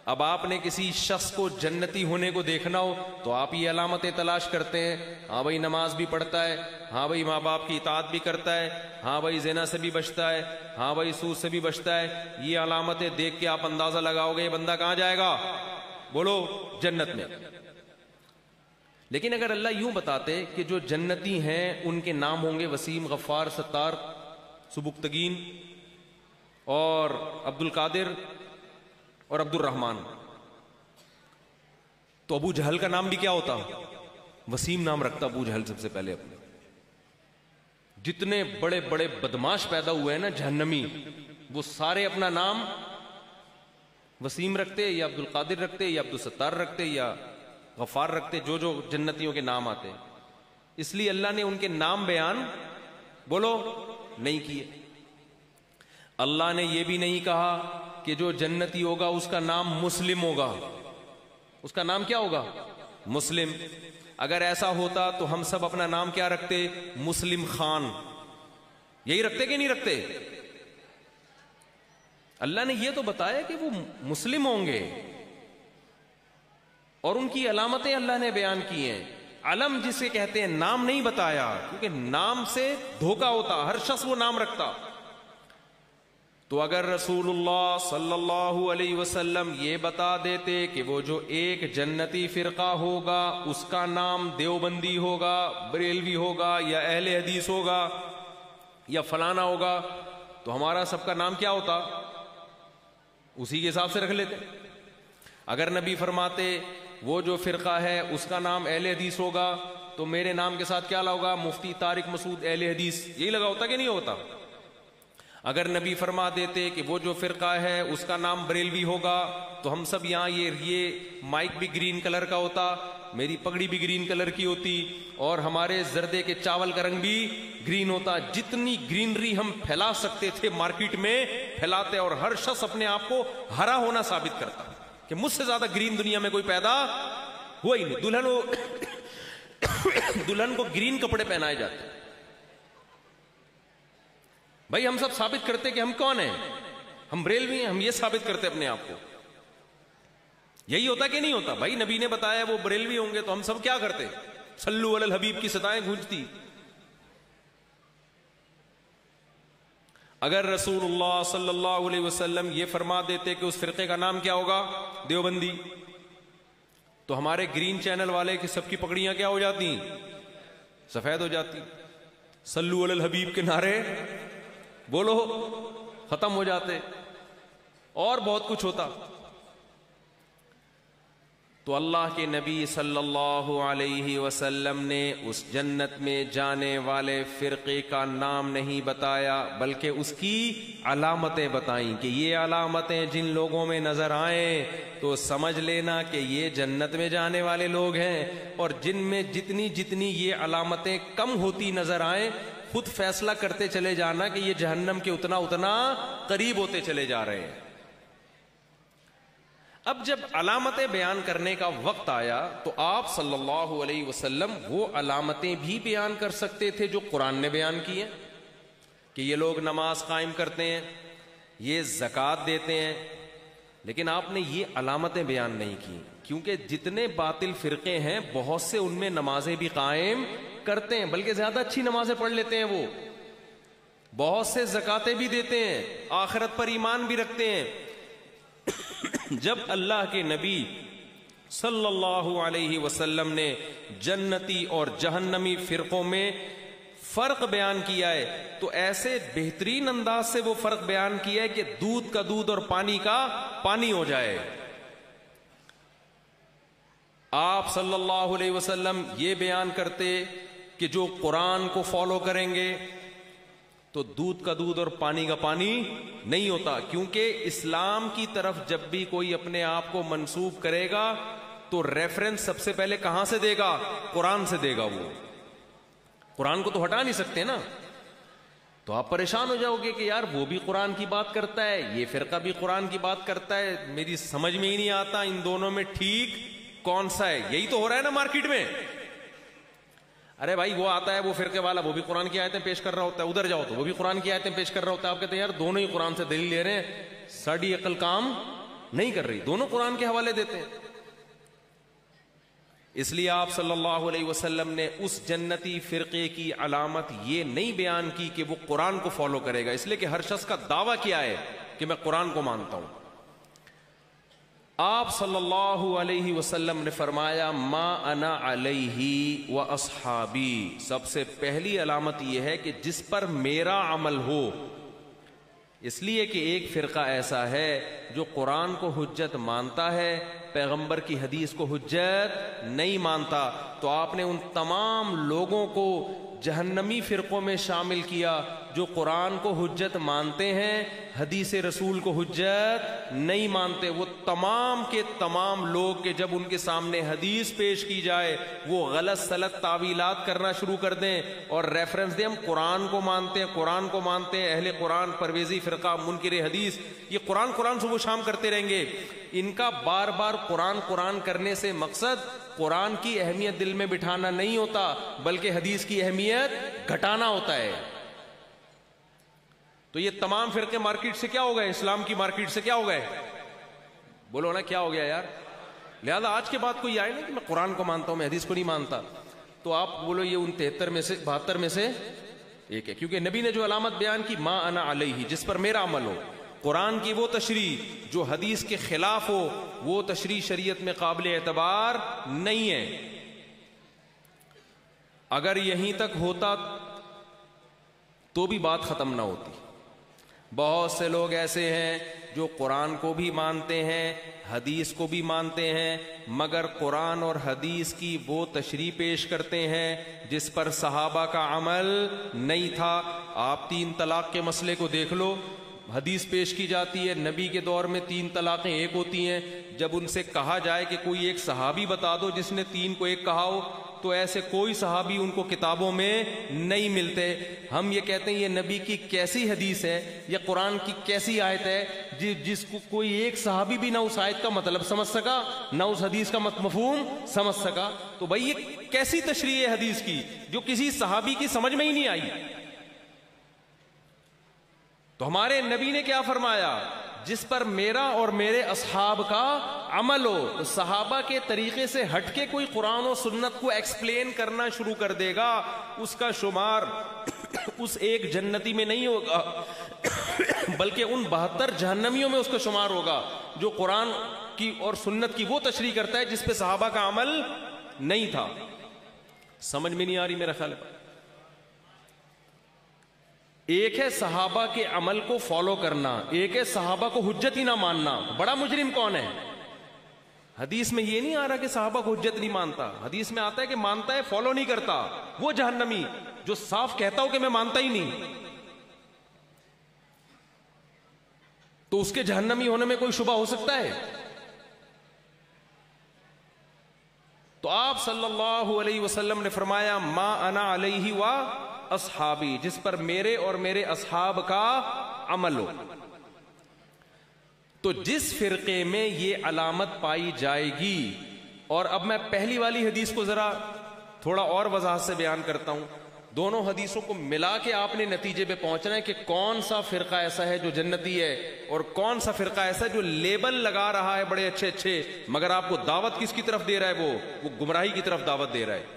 اب آپ نے کسی شخص کو جنتی ہونے کو دیکھنا ہو تو آپ یہ علامتیں تلاش کرتے ہیں. ہاں بھائی نماز بھی پڑھتا ہے، ہاں بھئی ماں باپ کی اطاعت بھی کرتا ہے، ہاں بھئی زنا سے بھی بچتا ہے، ہاں بھئی سود سے بھی بچتا ہے. یہ علامتیں دیکھ کے آپ اندازہ لگاؤ گے یہ بندہ کہاں جائے گا؟ بولو جنت میں. لیکن اگر اللہ یوں بتاتے کہ جو جنتی ہیں ان کے نام ہوں گے وسیم، غفار، ستار، سبکتگین اور عبد القادر اور عبد الرحمن، تو ابو جہل کا نام بھی کیا ہوتا؟ وسیم نام رکھتا ابو جہل سب سے پہلے اپنے. جتنے بڑے بڑے بدماش پیدا ہوئے ہیں نا جہنمی، وہ سارے اپنا نام وسیم رکھتے یا عبد القادر رکھتے یا عبد الستار رکھتے یا غفار رکھتے، جو جو جنتیوں کے نام آتے. اس لیے اللہ نے ان کے نام بیان بولو نہیں کیے. اللہ نے یہ بھی نہیں کہا کہ جو جنتی ہوگا اس کا نام مسلم ہوگا، اس کا نام کیا ہوگا؟ مسلم. اگر ایسا ہوتا تو ہم سب اپنا نام کیا رکھتے؟ مسلم خان. یہی رکھتے کہ نہیں رکھتے؟ اللہ نے یہ تو بتایا کہ وہ مسلم ہوں گے اور ان کی علامتیں اللہ نے بیان کی ہیں. علم جسے کہتے ہیں، نام نہیں بتایا کیونکہ نام سے دھوکا ہوتا، ہر شخص وہ نام رکھتا. تو اگر رسول اللہ صلی اللہ علیہ وسلم یہ بتا دیتے کہ وہ جو ایک جنتی فرقہ ہوگا اس کا نام دیوبندی ہوگا، بریلوی ہوگا، یا اہل حدیث ہوگا، یا فلانا ہوگا، تو ہمارا سب کا نام کیا ہوتا؟ اسی کے حساب سے رکھ لیتے. اگر نبی فرماتے وہ جو فرقہ ہے اس کا نام اہل حدیث ہوگا تو میرے نام کے ساتھ کیا لگا؟ مفتی طارق مسعود اہل حدیث. یہی لگا ہوتا کہ نہیں ہوتا؟ اگر نبی فرما دیتے کہ وہ جو فرقہ ہے اس کا نام بریلوی ہوگا تو ہم سب یہاں یہ مائک بھی گرین کلر کا ہوتا، میری پگڑی بھی گرین کلر کی ہوتی، اور ہمارے زردے کے چاول کا رنگ بھی گرین ہوتا. جتنی گرینری ہم پھیلا سکتے تھے مارکیٹ میں پھیلاتے، اور ہر شخص اپنے آپ کو ہرا ہونا ثابت کرتا کہ مجھ سے زیادہ گرین دنیا میں کوئی پیدا ہوا ہی نہیں. دلہن کو گرین کپڑے پہنائے جاتے. بھائی ہم سب ثابت کرتے کہ ہم کون ہیں؟ ہم بریلوی ہیں، ہم یہ ثابت کرتے اپنے آپ کو. یہی ہوتا کہ نہیں ہوتا؟ بھائی نبی نے بتایا وہ بریلوی ہوں گے تو ہم سب کیا کرتے؟ صلو علی الحبیب کی صدائیں گونجتی. اگر رسول اللہ صلی اللہ علیہ وسلم یہ فرما دیتے کہ اس فرقے کا نام کیا ہوگا؟ دیوبندی، تو ہمارے گرین چینل والے کی سب کی پگڑیاں کیا ہو جاتی؟ سفید ہو جاتی. صلو علی الحبیب کے نعرے بولو ختم ہو جاتے، اور بہت کچھ ہوتا. تو اللہ کے نبی صلی اللہ علیہ وسلم نے اس جنت میں جانے والے فرقے کا نام نہیں بتایا بلکہ اس کی علامتیں بتائیں کہ یہ علامتیں جن لوگوں میں نظر آئیں تو سمجھ لینا کہ یہ جنت میں جانے والے لوگ ہیں، اور جن میں جتنی جتنی یہ علامتیں کم ہوتی نظر آئیں خود فیصلہ کرتے چلے جانا کہ یہ جہنم کے اتنا اتنا قریب ہوتے چلے جا رہے ہیں. اب جب علامتیں بیان کرنے کا وقت آیا تو آپ صلی اللہ علیہ وسلم وہ علامتیں بھی بیان کر سکتے تھے جو قرآن نے بیان کی ہیں کہ یہ لوگ نماز قائم کرتے ہیں، یہ زکوٰۃ دیتے ہیں، لیکن آپ نے یہ علامتیں بیان نہیں کی کیونکہ جتنے باطل فرقے ہیں بہت سے ان میں نمازیں بھی قائم کرتے ہیں، بلکہ زیادہ اچھی نمازیں پڑھ لیتے ہیں، وہ بہت سے زکاتیں بھی دیتے ہیں، آخرت پر ایمان بھی رکھتے ہیں. جب اللہ کے نبی صلی اللہ علیہ وسلم نے جنتی اور جہنمی فرقوں میں فرق بیان کیا ہے تو ایسے بہترین انداز سے وہ فرق بیان کیا ہے کہ دودھ کا دودھ اور پانی کا پانی ہو جائے. آپ صلی اللہ علیہ وسلم یہ بیان کرتے کہ جو قرآن کو فالو کریں گے تو دودھ کا دودھ اور پانی کا پانی نہیں ہوتا، کیونکہ اسلام کی طرف جب بھی کوئی اپنے آپ کو منسوب کرے گا تو ریفرنس سب سے پہلے کہاں سے دے گا؟ قرآن سے دے گا. وہ قرآن کو تو ہٹا نہیں سکتے نا. تو آپ پریشان ہو جاؤ گے کہ یار وہ بھی قرآن کی بات کرتا ہے، یہ فرقہ بھی قرآن کی بات کرتا ہے، میری سمجھ میں ہی نہیں آتا ان دونوں میں ٹھیک کون سا ہے. یہی تو ہو رہا ہے نا مارکیٹ میں. ارے بھائی وہ آتا ہے وہ فرقے والا، وہ بھی قرآن کی آیتیں پیش کر رہا ہوتا ہے، ادھر جاؤ تو وہ بھی قرآن کی آیتیں پیش کر رہا ہوتا ہے. آپ کہتے ہیں یار دونوں ہی قرآن سے دلیل لے رہے ہیں، ساڑی عقل کام نہیں کر رہی، دونوں قرآن کے حوالے دیتے ہیں. اس لیے آپ صلی اللہ علیہ وسلم نے اس جنتی فرقے کی علامت یہ نہیں بیان کی کہ وہ قرآن کو فالو کرے گا، اس لیے کہ ہر شخص کا دعویٰ کیا ہے کہ میں قرآن کو مانتا ہوں. آپ صلی اللہ علیہ وسلم نے فرمایا ما انا علیہ و اصحابی، سب سے پہلی علامت یہ ہے کہ جس پر میرا عمل ہو. اس لیے کہ ایک فرقہ ایسا ہے جو قرآن کو حجت مانتا ہے، پیغمبر کی حدیث کو حجت نہیں مانتا. تو آپ نے ان تمام لوگوں کو جہنمی فرقوں میں شامل کیا جو قرآن کو حجت مانتے ہیں، حدیث رسول کو حجت نہیں مانتے. وہ تمام کے تمام لوگ کہ جب ان کے سامنے حدیث پیش کی جائے وہ غلط سلط تعویلات کرنا شروع کر دیں اور ریفرنس دیں ہم قرآن کو مانتے ہیں, قرآن کو مانتے ہیں, اہل قرآن, پرویزی فرقہ, منکر حدیث, یہ قرآن قرآن صبح شام کرتے رہیں گے. ان کا بار بار قرآن قرآن کرنے سے مقصد قرآن کی اہمیت دل میں بٹھانا نہیں ہوتا بلکہ حدیث کی اہمیت گھٹانا ہوتا ہے. تو یہ تمام فرقے مارکیٹ سے کیا ہو گئے, اسلام کی مارکیٹ سے کیا ہو گئے, بولو نا کیا ہو گیا یار. لہذا آج کے بعد کوئی آئے نا کہ میں قرآن کو مانتا ہوں میں حدیث کو نہیں مانتا, تو آپ بولو یہ ان 73 میں سے 72 میں سے ایک ہے. کیونکہ نبی نے جو علامت بیان کی ما انا علیہ, جس پر میرا عمل ہو, قرآن کی وہ تشریح جو حدیث کے خلاف ہو وہ تشریح شریعت میں قابل اعتبار نہیں ہے. اگر یہیں تک ہوتا تو بھی بات ختم نہ ہوتی. بہت سے لوگ ایسے ہیں جو قرآن کو بھی مانتے ہیں حدیث کو بھی مانتے ہیں مگر قرآن اور حدیث کی وہ تشریح پیش کرتے ہیں جس پر صحابہ کا عمل نہیں تھا. آپ 3 طلاق کے مسئلے کو دیکھ لو, حدیث پیش کی جاتی ہے نبی کے دور میں 3 طلاقیں ایک ہوتی ہیں. جب ان سے کہا جائے کہ کوئی ایک صحابی بتا دو جس نے 3 کو ایک کہا ہو تو ایسے کوئی صحابی ان کو کتابوں میں نہیں ملتے. ہم یہ کہتے ہیں یہ نبی کی کیسی حدیث ہے, یہ قرآن کی کیسی آیت ہے جس کو کوئی ایک صحابی بھی نہ اس آیت کا مطلب سمجھ سکا نہ اس حدیث کا مفہوم سمجھ سکا. تو بھائی یہ کیسی تشریح ہے حدیث کی جو کسی صحابی کی سمجھ میں ہی نہیں آئی. تو ہمارے نبی نے کیا فرمایا, جس پر میرا اور میرے اصحاب کا عمل ہو. صحابہ کے طریقے سے ہٹ کے کوئی قرآن و سنت کو ایکسپلین کرنا شروع کر دے گا اس کا شمار اس ایک جنتی میں نہیں ہوگا بلکہ ان 72 جہنمیوں میں اس کا شمار ہوگا جو قرآن کی اور سنت کی وہ تشریح کرتا ہے جس پہ صحابہ کا عمل نہیں تھا. سمجھ میں نہیں آ رہی میرا خیال ہے. ایک ہے صحابہ کے عمل کو فالو کرنا, ایک ہے صحابہ کو حجت ہی نہ ماننا. بڑا مجرم کون ہے؟ حدیث میں یہ نہیں آ رہا کہ صحابہ کو حجت نہیں مانتا, حدیث میں آتا ہے کہ مانتا ہے فالو نہیں کرتا. وہ جہنمی جو صاف کہتا ہو کہ میں مانتا ہی نہیں, تو اس کے جہنمی ہونے میں کوئی شبہ ہو سکتا ہے؟ تو آپ صلی اللہ علیہ وسلم نے فرمایا ما انا علیہ و اصحابی, جس پر میرے اور میرے اصحاب کا عمل ہو. تو جس فرقے میں یہ علامت پائی جائے گی, اور اب میں پہلی والی حدیث کو ذرا تھوڑا اور وضاحت سے بیان کرتا ہوں. دونوں حدیثوں کو ملا کے آپ نے نتیجے پہ پہنچنا ہے کہ کون سا فرقہ ایسا ہے جو جنتی ہے اور کون سا فرقہ ایسا ہے جو لیبل لگا رہا ہے بڑے اچھے اچھے مگر آپ کو دعوت کس کی طرف دے رہا ہے, وہ گمراہی کی طرف دعوت دے رہا ہے.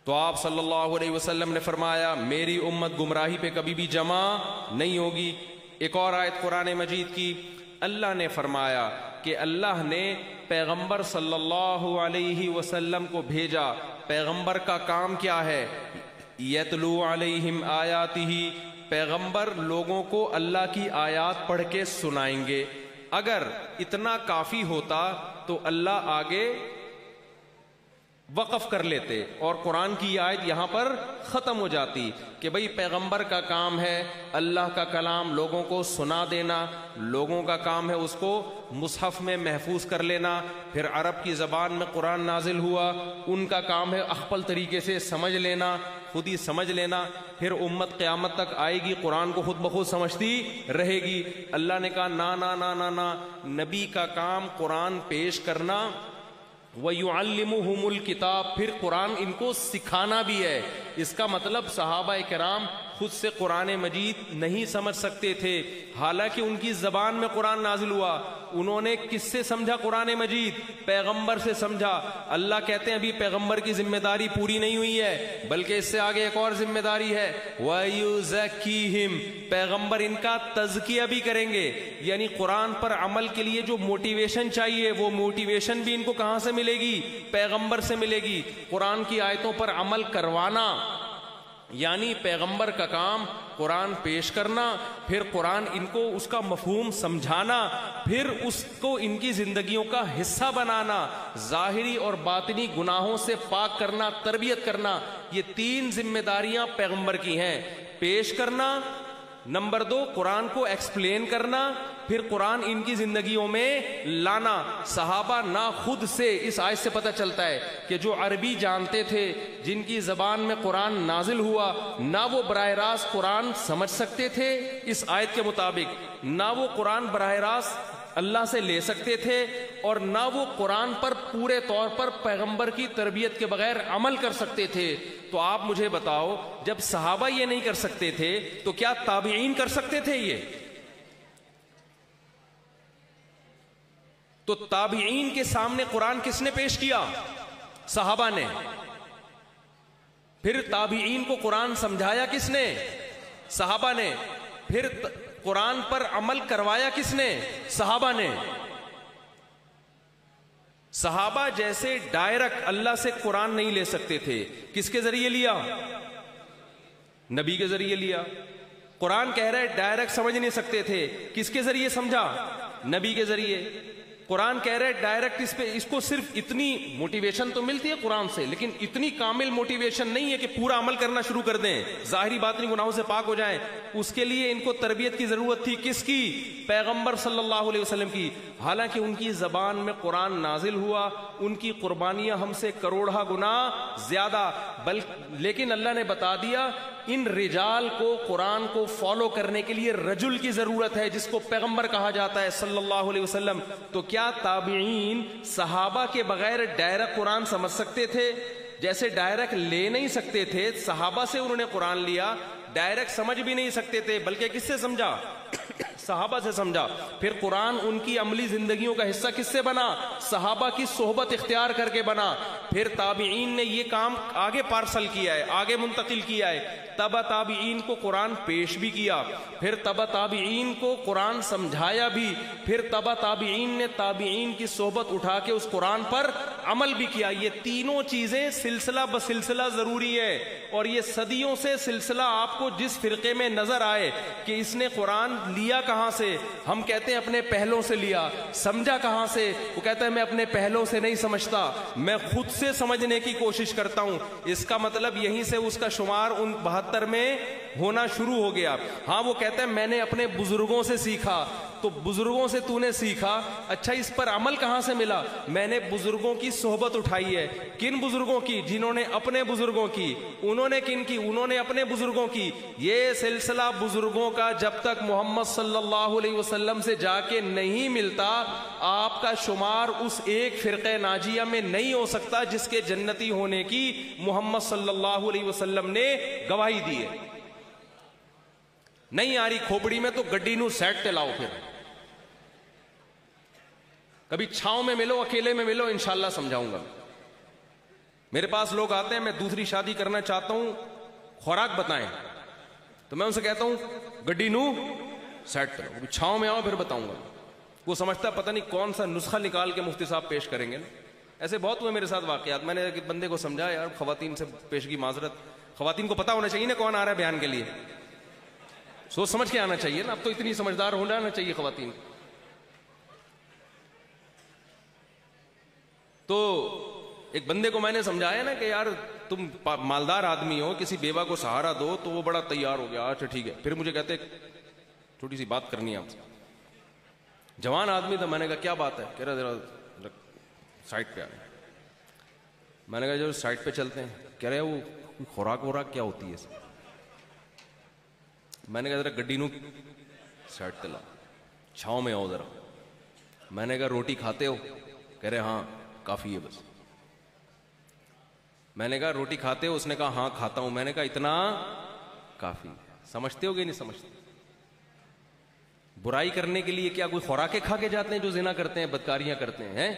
تو آپ صلی اللہ علیہ وسلم نے فرمایا میری امت گمراہی پہ کبھی بھی جمع نہیں ہوگی. ایک اور آیت قرآن مجید کی, اللہ نے فرمایا کہ اللہ نے پیغمبر صلی اللہ علیہ وسلم کو بھیجا. پیغمبر کا کام کیا ہے؟ یتلو علیہم آیاتہ, پیغمبر لوگوں کو اللہ کی آیات پڑھ کے سنائیں گے. اگر اتنا کافی ہوتا تو اللہ آگے وقف کر لیتے اور قرآن کی آیت یہاں پر ختم ہو جاتی کہ بھئی پیغمبر کا کام ہے اللہ کا کلام لوگوں کو سنا دینا, لوگوں کا کام ہے اس کو مصحف میں محفوظ کر لینا. پھر عرب کی زبان میں قرآن نازل ہوا, ان کا کام ہے اخپل طریقے سے سمجھ لینا, خود ہی سمجھ لینا. پھر امت قیامت تک آئے گی قرآن کو خود بخود سمجھتی رہے گی. اللہ نے کہا نا نا نا نا نا, نبی کا کام قرآن پیش کرنا, وَيُعَلِّمُهُمُ الْكِتَابِ, پھر قرآن ان کو سکھانا بھی ہے. اس کا مطلب صحابہ کرام خود سے قرآن مجید نہیں سمجھ سکتے تھے, حالانکہ ان کی زبان میں قرآن نازل ہوا. انہوں نے کس سے سمجھا قرآن مجید؟ پیغمبر سے سمجھا. اللہ کہتے ہیں ابھی پیغمبر کی ذمہ داری پوری نہیں ہوئی ہے, بلکہ اس سے آگے ایک اور ذمہ داری ہے, وَيُزَكِّيهِمْ, پیغمبر ان کا تزکیہ بھی کریں گے. یعنی قرآن پر عمل کے لیے جو موٹیویشن چاہیے وہ موٹیویشن بھی ان کو کہاں سے ملے گی؟ پیغمبر سے ملے گی. قرآن کی آیتوں پر عمل کروانا یعنی پیغمبر کا کام قرآن پیش کرنا, پھر قرآن ان کو اس کا مفہوم سمجھانا, پھر اس کو ان کی زندگیوں کا حصہ بنانا, ظاہری اور باطنی گناہوں سے پاک کرنا, تربیت کرنا. یہ 3 ذمہ داریاں پیغمبر کی ہیں, پیش کرنا, نمبر 2 قرآن کو ایکسپلین کرنا، پھر قرآن ان کی زندگیوں میں لانا۔ صحابہ نہ خود سے، اس آیت سے پتہ چلتا ہے کہ جو عربی جانتے تھے، جن کی زبان میں قرآن نازل ہوا، نہ وہ براہ راست قرآن سمجھ سکتے تھے اس آیت کے مطابق، نہ وہ قرآن براہ راست اللہ سے لے سکتے تھے، اور نہ وہ قرآن پر پورے طور پر پیغمبر کی تربیت کے بغیر عمل کر سکتے تھے۔ تو آپ مجھے بتاؤ، جب صحابہ یہ نہیں کر سکتے تھے تو کیا تابعین کر سکتے تھے؟ یہ تو تابعین کے سامنے قرآن کس نے پیش کیا؟ صحابہ نے۔ پھر تابعین کو قرآن سمجھایا کس نے؟ صحابہ نے۔ پھر قرآن پر عمل کروایا کس نے؟ صحابہ نے۔ صحابہ جیسے ڈائریکٹ اللہ سے قرآن نہیں لے سکتے تھے، کس کے ذریعے لیا؟ نبی کے ذریعے لیا۔ قرآن کہہ رہے ڈائریکٹ سمجھ نہیں سکتے تھے، کس کے ذریعے سمجھا؟ نبی کے ذریعے۔ قرآن کہہ رہے ڈائریکٹ اس کو صرف اتنی موٹیویشن تو ملتی ہے قرآن سے، لیکن اتنی کامل موٹیویشن نہیں ہے کہ پورا عمل کرنا شروع کر دیں، ظاہری باطنی گناہوں سے پاک ہو جائیں۔ اس کے لیے ان کو تربیت کی ضرورت تھی، کس کی؟ پیغمبر صلی اللہ علیہ وسلم کی۔ حالانکہ ان کی زبان میں قرآن نازل ہوا، ان کی قربانیاں ہم سے کروڑہ گنا زیادہ، لیکن اللہ نے بتا دیا ان رجال کو قرآن کو فالو کرنے کے لیے رجل کی ضرورت ہے، جس کو پیغمبر کہا جاتا ہے صلی اللہ علیہ وسلم۔ تو کیا تابعین صحابہ کے بغیر ڈائریکٹ قرآن سمجھ سکتے تھے؟ جیسے ڈائریکٹ لے نہیں سکتے تھے، صحابہ سے انہوں نے قرآن لیا، ڈائریکٹ سمجھ بھی نہیں سکتے تھے، بلکہ کس سے سمجھا؟ صحابہ سے سمجھا۔ پھر قرآن ان کی عملی زندگیوں کا حصہ کس سے بنا؟ صحابہ کی صحبت اختیار کر کے بنا۔ پھر تابعین نے یہ کام آگے پارسل کیا ہے، آگے منتقل کیا ہے، تبع تابعین کو قرآن پیش بھی کیا، پھر تبع تابعین کو قرآن سمجھایا بھی، پھر تبع تابعین نے تابعین کی صحبت اٹھا کے اس قرآن پر عمل بھی کیا۔ یہ تینوں چیزیں سلسلہ بسلسلہ ضروری ہے، اور یہ صدیوں سے سلسلہ آپ کو جس فرقے میں نظر آئے کہ اس نے قرآن لیا کہاں سے، ہم کہتے ہیں اپنے پہلوں سے لیا، سمجھا کہاں سے، وہ کہتا ہے میں اپنے پہلوں سے نہیں سمجھتا، میں خود سے سمجھنے کی کوشش کرتا ہوں۔ اس کا مطلب یہیں سے اس کا شمار ان 72 میں ہونا شروع ہو گیا۔ ہاں وہ کہتا ہے میں نے اپنے بزرگوں سے سیکھا، تو بزرگوں سے تو نے سیکھا، اچھا اس پر عمل کہاں سے ملا؟ میں نے بزرگوں کی صحبت اٹھائی ہے۔ کن بزرگوں کی؟ جنہوں نے اپنے بزرگوں کی۔ انہوں نے کن کی؟ انہوں نے اپنے بزرگوں کی۔ یہ سلسلہ بزرگوں کا جب تک محمد صلی اللہ علیہ وسلم سے جا کے نہیں ملتا، آپ کا شمار اس ایک فرقہ ناجیہ میں نہیں ہو سکتا جس کے جنتی ہونے کی محمد صلی اللہ علیہ وسلم نے گواہی دی ہے۔ نہیں آ رہی کھوپڑی میں تو گڈی نو سیٹ تے لاؤ، پھر کبھی چھاؤں میں ملو، اکیلے میں ملو، انشاءاللہ سمجھاؤں گا۔ میرے پاس لوگ آتے ہیں میں دوسری شادی کرنا چاہتا ہوں، خوراک بتائیں، تو میں ان سے کہتا ہوں گڈی نو سیٹ کرو، چھاؤں میں آؤ پھر بتاؤں گا۔ وہ سمجھتا ہے پتہ نہیں کون سا نسخہ نکال کے مفتی صاحب پیش کریں گے نا۔ ایسے بہت ہوئے میرے ساتھ واقعات۔ میں نے ایک بندے کو سمجھا یار خواتین سے پیشگی معذرت، خواتین کو پتا ہونا چاہیے نا کون آ رہا ہے بیان کے لیے، سوچ سمجھ کے آنا چاہیے نا، اب تو اتنی سمجھدار ہونا چاہیے خواتین۔ تو ایک بندے کو میں نے سمجھایا نا کہ یار تم مالدار آدمی ہو، کسی بیوہ کو سہارا دو، تو وہ بڑا تیار ہو گیا، اچھا ٹھیک ہے۔ پھر مجھے کہتے چھوٹی سی بات کرنی ہے آپ سے۔ جوان آدمی تھا، میں نے کہا کیا بات ہے؟ کہہ رہا ذرا سائٹ پہ آ رہے۔ میں نے کہا جو سائٹ پہ چلتے ہیں۔ کہہ رہے وہ خوراک وراک کیا ہوتی ہے؟ میں نے کہا ذرا گڈی نو سائٹ پہ لاؤ، چھاؤں میں آؤ ذرا۔ میں نے کہا روٹی کھاتے ہو؟ کہہ رہے ہاں کافی ہے بس۔ میں نے کہا روٹی کھاتے ہو؟ اس نے کہا ہاں کھاتا ہوں۔ میں نے کہا اتنا کافی ہے۔ سمجھتے ہو کہ نہیں سمجھتے؟ برائی کرنے کے لیے کیا کوئی خوراکیں کھا کے جاتے ہیں جو زنا کرتے ہیں، بدکاریاں کرتے ہیں؟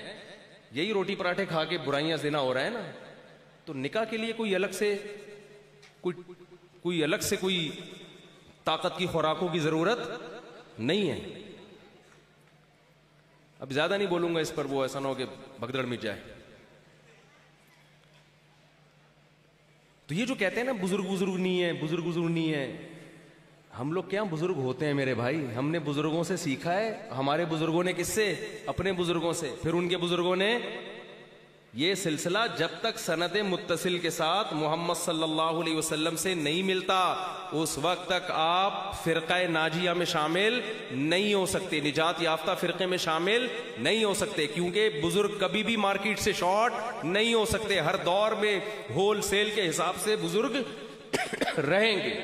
یہی روٹی پراٹھے کھا کے برائیاں زنا ہو رہا ہے نا۔ تو نکاح کے لیے کوئی الگ سے کوئی طاقت کی خوراکوں کی ضرورت نہیں ہے۔ اب زیادہ نہیں بولوں گا اس پر، وہ ایسا نہ ہو کہ بھگدڑ مٹ جائے۔ تو یہ جو کہتے ہیں نا بزرگ نہیں ہے، ہم لوگ کیا بزرگ ہوتے ہیں میرے بھائی؟ ہم نے بزرگوں سے سیکھا ہے۔ ہمارے بزرگوں نے کس سے؟ اپنے بزرگوں سے، پھر ان کے بزرگوں نے یہ سلسلہ جب تک سند متصل کے ساتھ محمد صلی اللہ علیہ وسلم سے نہیں ملتا اس وقت تک آپ فرقہ ناجیہ میں شامل نہیں ہو سکتے, نجات یافتہ فرقے میں شامل نہیں ہو سکتے, کیونکہ بزرگ کبھی بھی مارکیٹ سے شارٹ نہیں ہو سکتے. ہر دور میں ہول سیل کے حساب سے بزرگ رہیں گے.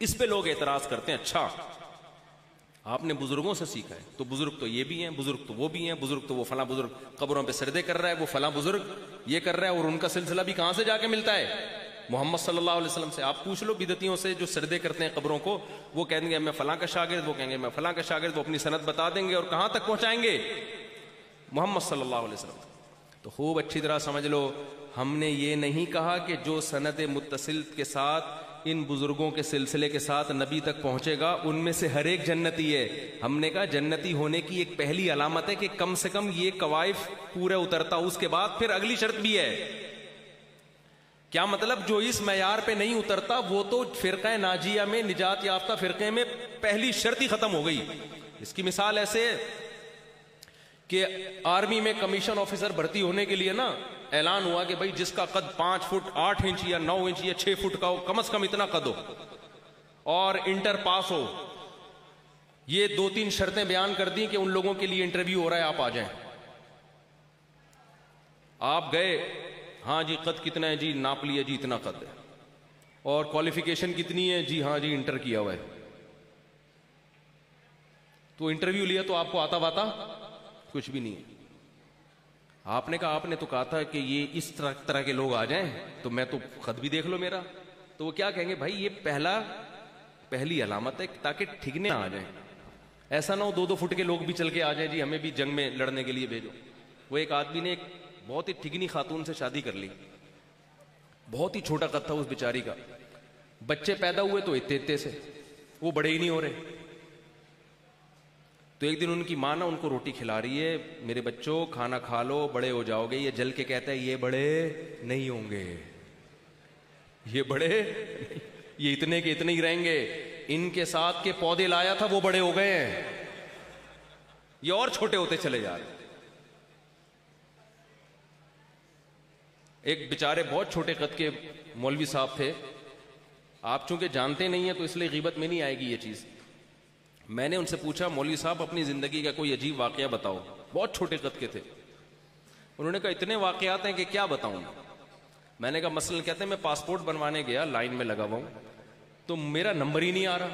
اس پہ لوگ اعتراض کرتے ہیں, اچھا آپ نے بزرگوں سے سیکھا ہے, تو بزرگ تو یہ بھی ہیں, بزرگ تو وہ بھی ہیں, بزرگ تو وہ فلاں بزرگ قبروں پہ سجدے کر رہا ہے, وہ فلاں بزرگ یہ کر رہا ہے, اور ان کا سلسلہ بھی کہاں سے جا کے ملتا ہے؟ محمد صلی اللہ علیہ وسلم سے. آپ پوچھ لو بدعتیوں سے جو سجدے کرتے ہیں قبروں کو, وہ کہیں گے میں فلاں کا شاگرد, وہ کہیں گے میں فلاں کا شاگرد, وہ اپنی سند بتا دیں گے, اور کہاں تک پہنچائیں گے؟ محمد صلی اللہ علیہ وسلم. تو خوب اچھی طرح سمجھ لو, ہم نے یہ نہیں کہا کہ جو سند متصل کے ساتھ ان بزرگوں کے سلسلے کے ساتھ نبی تک پہنچے گا ان میں سے ہر ایک جنتی ہے. ہم نے کہا جنتی ہونے کی ایک پہلی علامت ہے کہ کم سے کم یہ کوائف پورا اترتا, اس کے بعد پھر اگلی شرط بھی ہے. کیا مطلب؟ جو اس معیار پہ نہیں اترتا وہ تو فرقہ ناجیہ میں, نجات یافتہ فرقے میں پہلی شرط ہی ختم ہو گئی. اس کی مثال ایسے کہ آرمی میں کمیشن آفیسر بھرتی ہونے کے لیے نا اعلان ہوا کہ بھائی جس کا قد 5 فٹ 8 انچ یا 9 انچ یا 6 فٹ کا ہو, کم از کم اتنا قد ہو, اور انٹر پاس ہو. یہ 2-3 شرطیں بیان کر دی کہ ان لوگوں کے لیے انٹرویو ہو رہا ہے, آپ آ جائیں. آپ گئے, ہاں جی قد کتنا ہے جی, ناپ لیا جی اتنا قد ہے, اور کوالیفیکیشن کتنی ہے جی, ہاں جی انٹر کیا ہوا ہے. تو انٹرویو لیا تو آپ کو آتا واتا کچھ بھی نہیں ہے. آپ نے کہا, آپ نے تو کہا تھا کہ یہ اس طرح کے لوگ آ جائیں, تو میں تو خط بھی دیکھ لو میرا. تو وہ کیا کہیں گے, بھائی یہ پہلی علامت ہے تاکہ ٹھگنے آ جائیں. ایسا نہ ہو 2-2 فٹ کے لوگ بھی چل کے آ جائیں جی ہمیں بھی جنگ میں لڑنے کے لیے بھیجو. وہ ایک آدمی نے ایک بہت ہی ٹھگنی خاتون سے شادی کر لی, بہت ہی چھوٹا قد تھا اس بیچاری کا, بچے پیدا ہوئے تو اتنے سے, وہ بڑے ہی نہیں ہو رہے. تو ایک دن ان کی ماں نا ان کو روٹی کھلا رہی ہے, میرے بچوں کھانا کھا لو, بڑے ہو جاؤ گے. یہ جل کے کہتا ہے یہ بڑے نہیں ہوں گے, یہ بڑے, یہ اتنے کے اتنے ہی رہیں گے. ان کے ساتھ کے پودے لایا تھا وہ بڑے ہو گئے ہیں, یہ اور چھوٹے ہوتے چلے جا رہے. ایک بیچارے بہت چھوٹے قد کے مولوی صاحب تھے, آپ چونکہ جانتے نہیں ہیں تو اس لیے غیبت میں نہیں آئے گی یہ چیز. میں نے ان سے پوچھا, مولوی صاحب اپنی زندگی کا کوئی عجیب واقعہ بتاؤ. بہت چھوٹے قد کے تھے. انہوں نے کہا اتنے واقعات ہیں کہ کیا بتاؤں. میں نے کہا مثلاً کہتے ہیں میں پاسپورٹ بنوانے گیا, لائن میں لگا ہوا ہوں, تو میرا نمبر ہی نہیں آ رہا.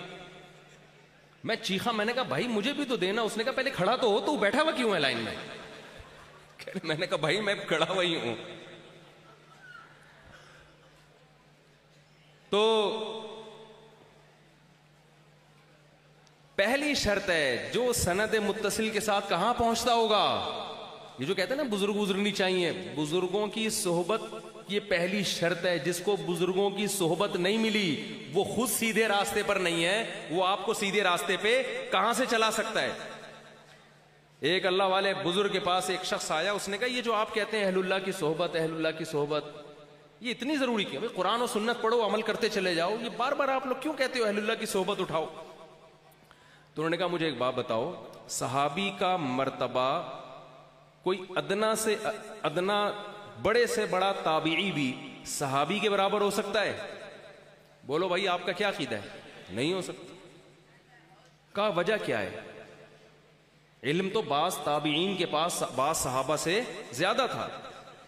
میں چیخا, میں نے کہا بھائی مجھے بھی تو دینا. اس نے کہا پہلے کھڑا تو ہو, تو بیٹھا ہوا کیوں ہے لائن میں؟ میں نے کہا بھائی میں کھڑا ہوا ہی ہوں. تو پہلی شرط ہے جو سند متصل کے ساتھ کہاں پہنچتا ہوگا. یہ جو کہتے ہیں نا بزرگ گزرنی چاہیے, بزرگوں کی صحبت یہ پہلی شرط ہے. جس کو بزرگوں کی صحبت نہیں ملی وہ خود سیدھے راستے پر نہیں ہے, وہ آپ کو سیدھے راستے پہ کہاں سے چلا سکتا ہے. ایک اللہ والے بزرگ کے پاس ایک شخص آیا, اس نے کہا یہ جو آپ کہتے ہیں اہل اللہ کی صحبت, اہل اللہ کی صحبت, یہ اتنی ضروری کیوں؟ قرآن و سنت پڑھو, عمل کرتے چلے جاؤ, یہ بار بار آپ لوگ کیوں کہتے ہو اہل اللہ کی صحبت اٹھاؤ؟ تو انہوں نے کہا مجھے ایک بات بتاؤ, صحابی کا مرتبہ کوئی ادنا سے ادنا, بڑے سے بڑا تابعی بھی صحابی کے برابر ہو سکتا ہے؟ بولو بھائی آپ کا کیا عقیدہ ہے؟ نہیں ہو سکتا. کا وجہ کیا ہے؟ علم تو بعض تابعین کے پاس بعض صحابہ سے زیادہ تھا.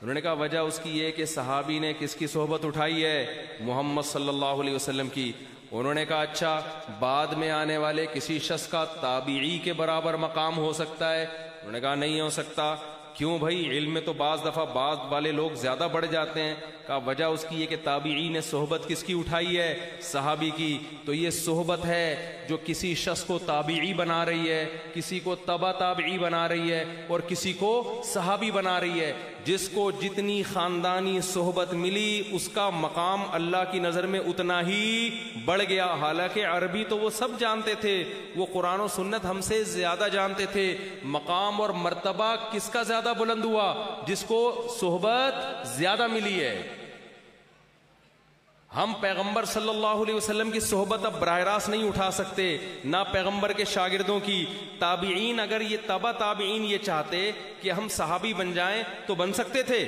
انہوں نے کہا وجہ اس کی یہ کہ صحابی نے کس کی صحبت اٹھائی ہے؟ محمد صلی اللہ علیہ وسلم کی. انہوں نے کہا اچھا, بعد میں آنے والے کسی شخص کا تابعی کے برابر مقام ہو سکتا ہے؟ انہوں نے کہا نہیں ہو سکتا. کیوں بھائی؟ علم میں تو بعض دفعہ بعض والے لوگ زیادہ بڑھ جاتے ہیں. کہا وجہ اس کی یہ کہ تابعی نے صحبت کس کی اٹھائی ہے؟ صحابی کی. تو یہ صحبت ہے جو کسی شخص کو تابعی بنا رہی ہے, کسی کو تبع تابعی بنا رہی ہے, اور کسی کو صحابی بنا رہی ہے. جس کو جتنی خاندانی صحبت ملی اس کا مقام اللہ کی نظر میں اتنا ہی بڑھ گیا. حالانکہ عربی تو وہ سب جانتے تھے, وہ قرآن و سنت ہم سے زیادہ جانتے تھے. مقام اور مرتبہ کس کا زیادہ بلند ہوا؟ جس کو صحبت زیادہ ملی ہے. ہم پیغمبر صلی اللہ علیہ وسلم کی صحبت اب براہ راست نہیں اٹھا سکتے، نہ پیغمبر کے شاگردوں کی۔ تابعین اگر یہ تبع تابعین یہ چاہتے کہ ہم صحابی بن جائیں تو بن سکتے تھے،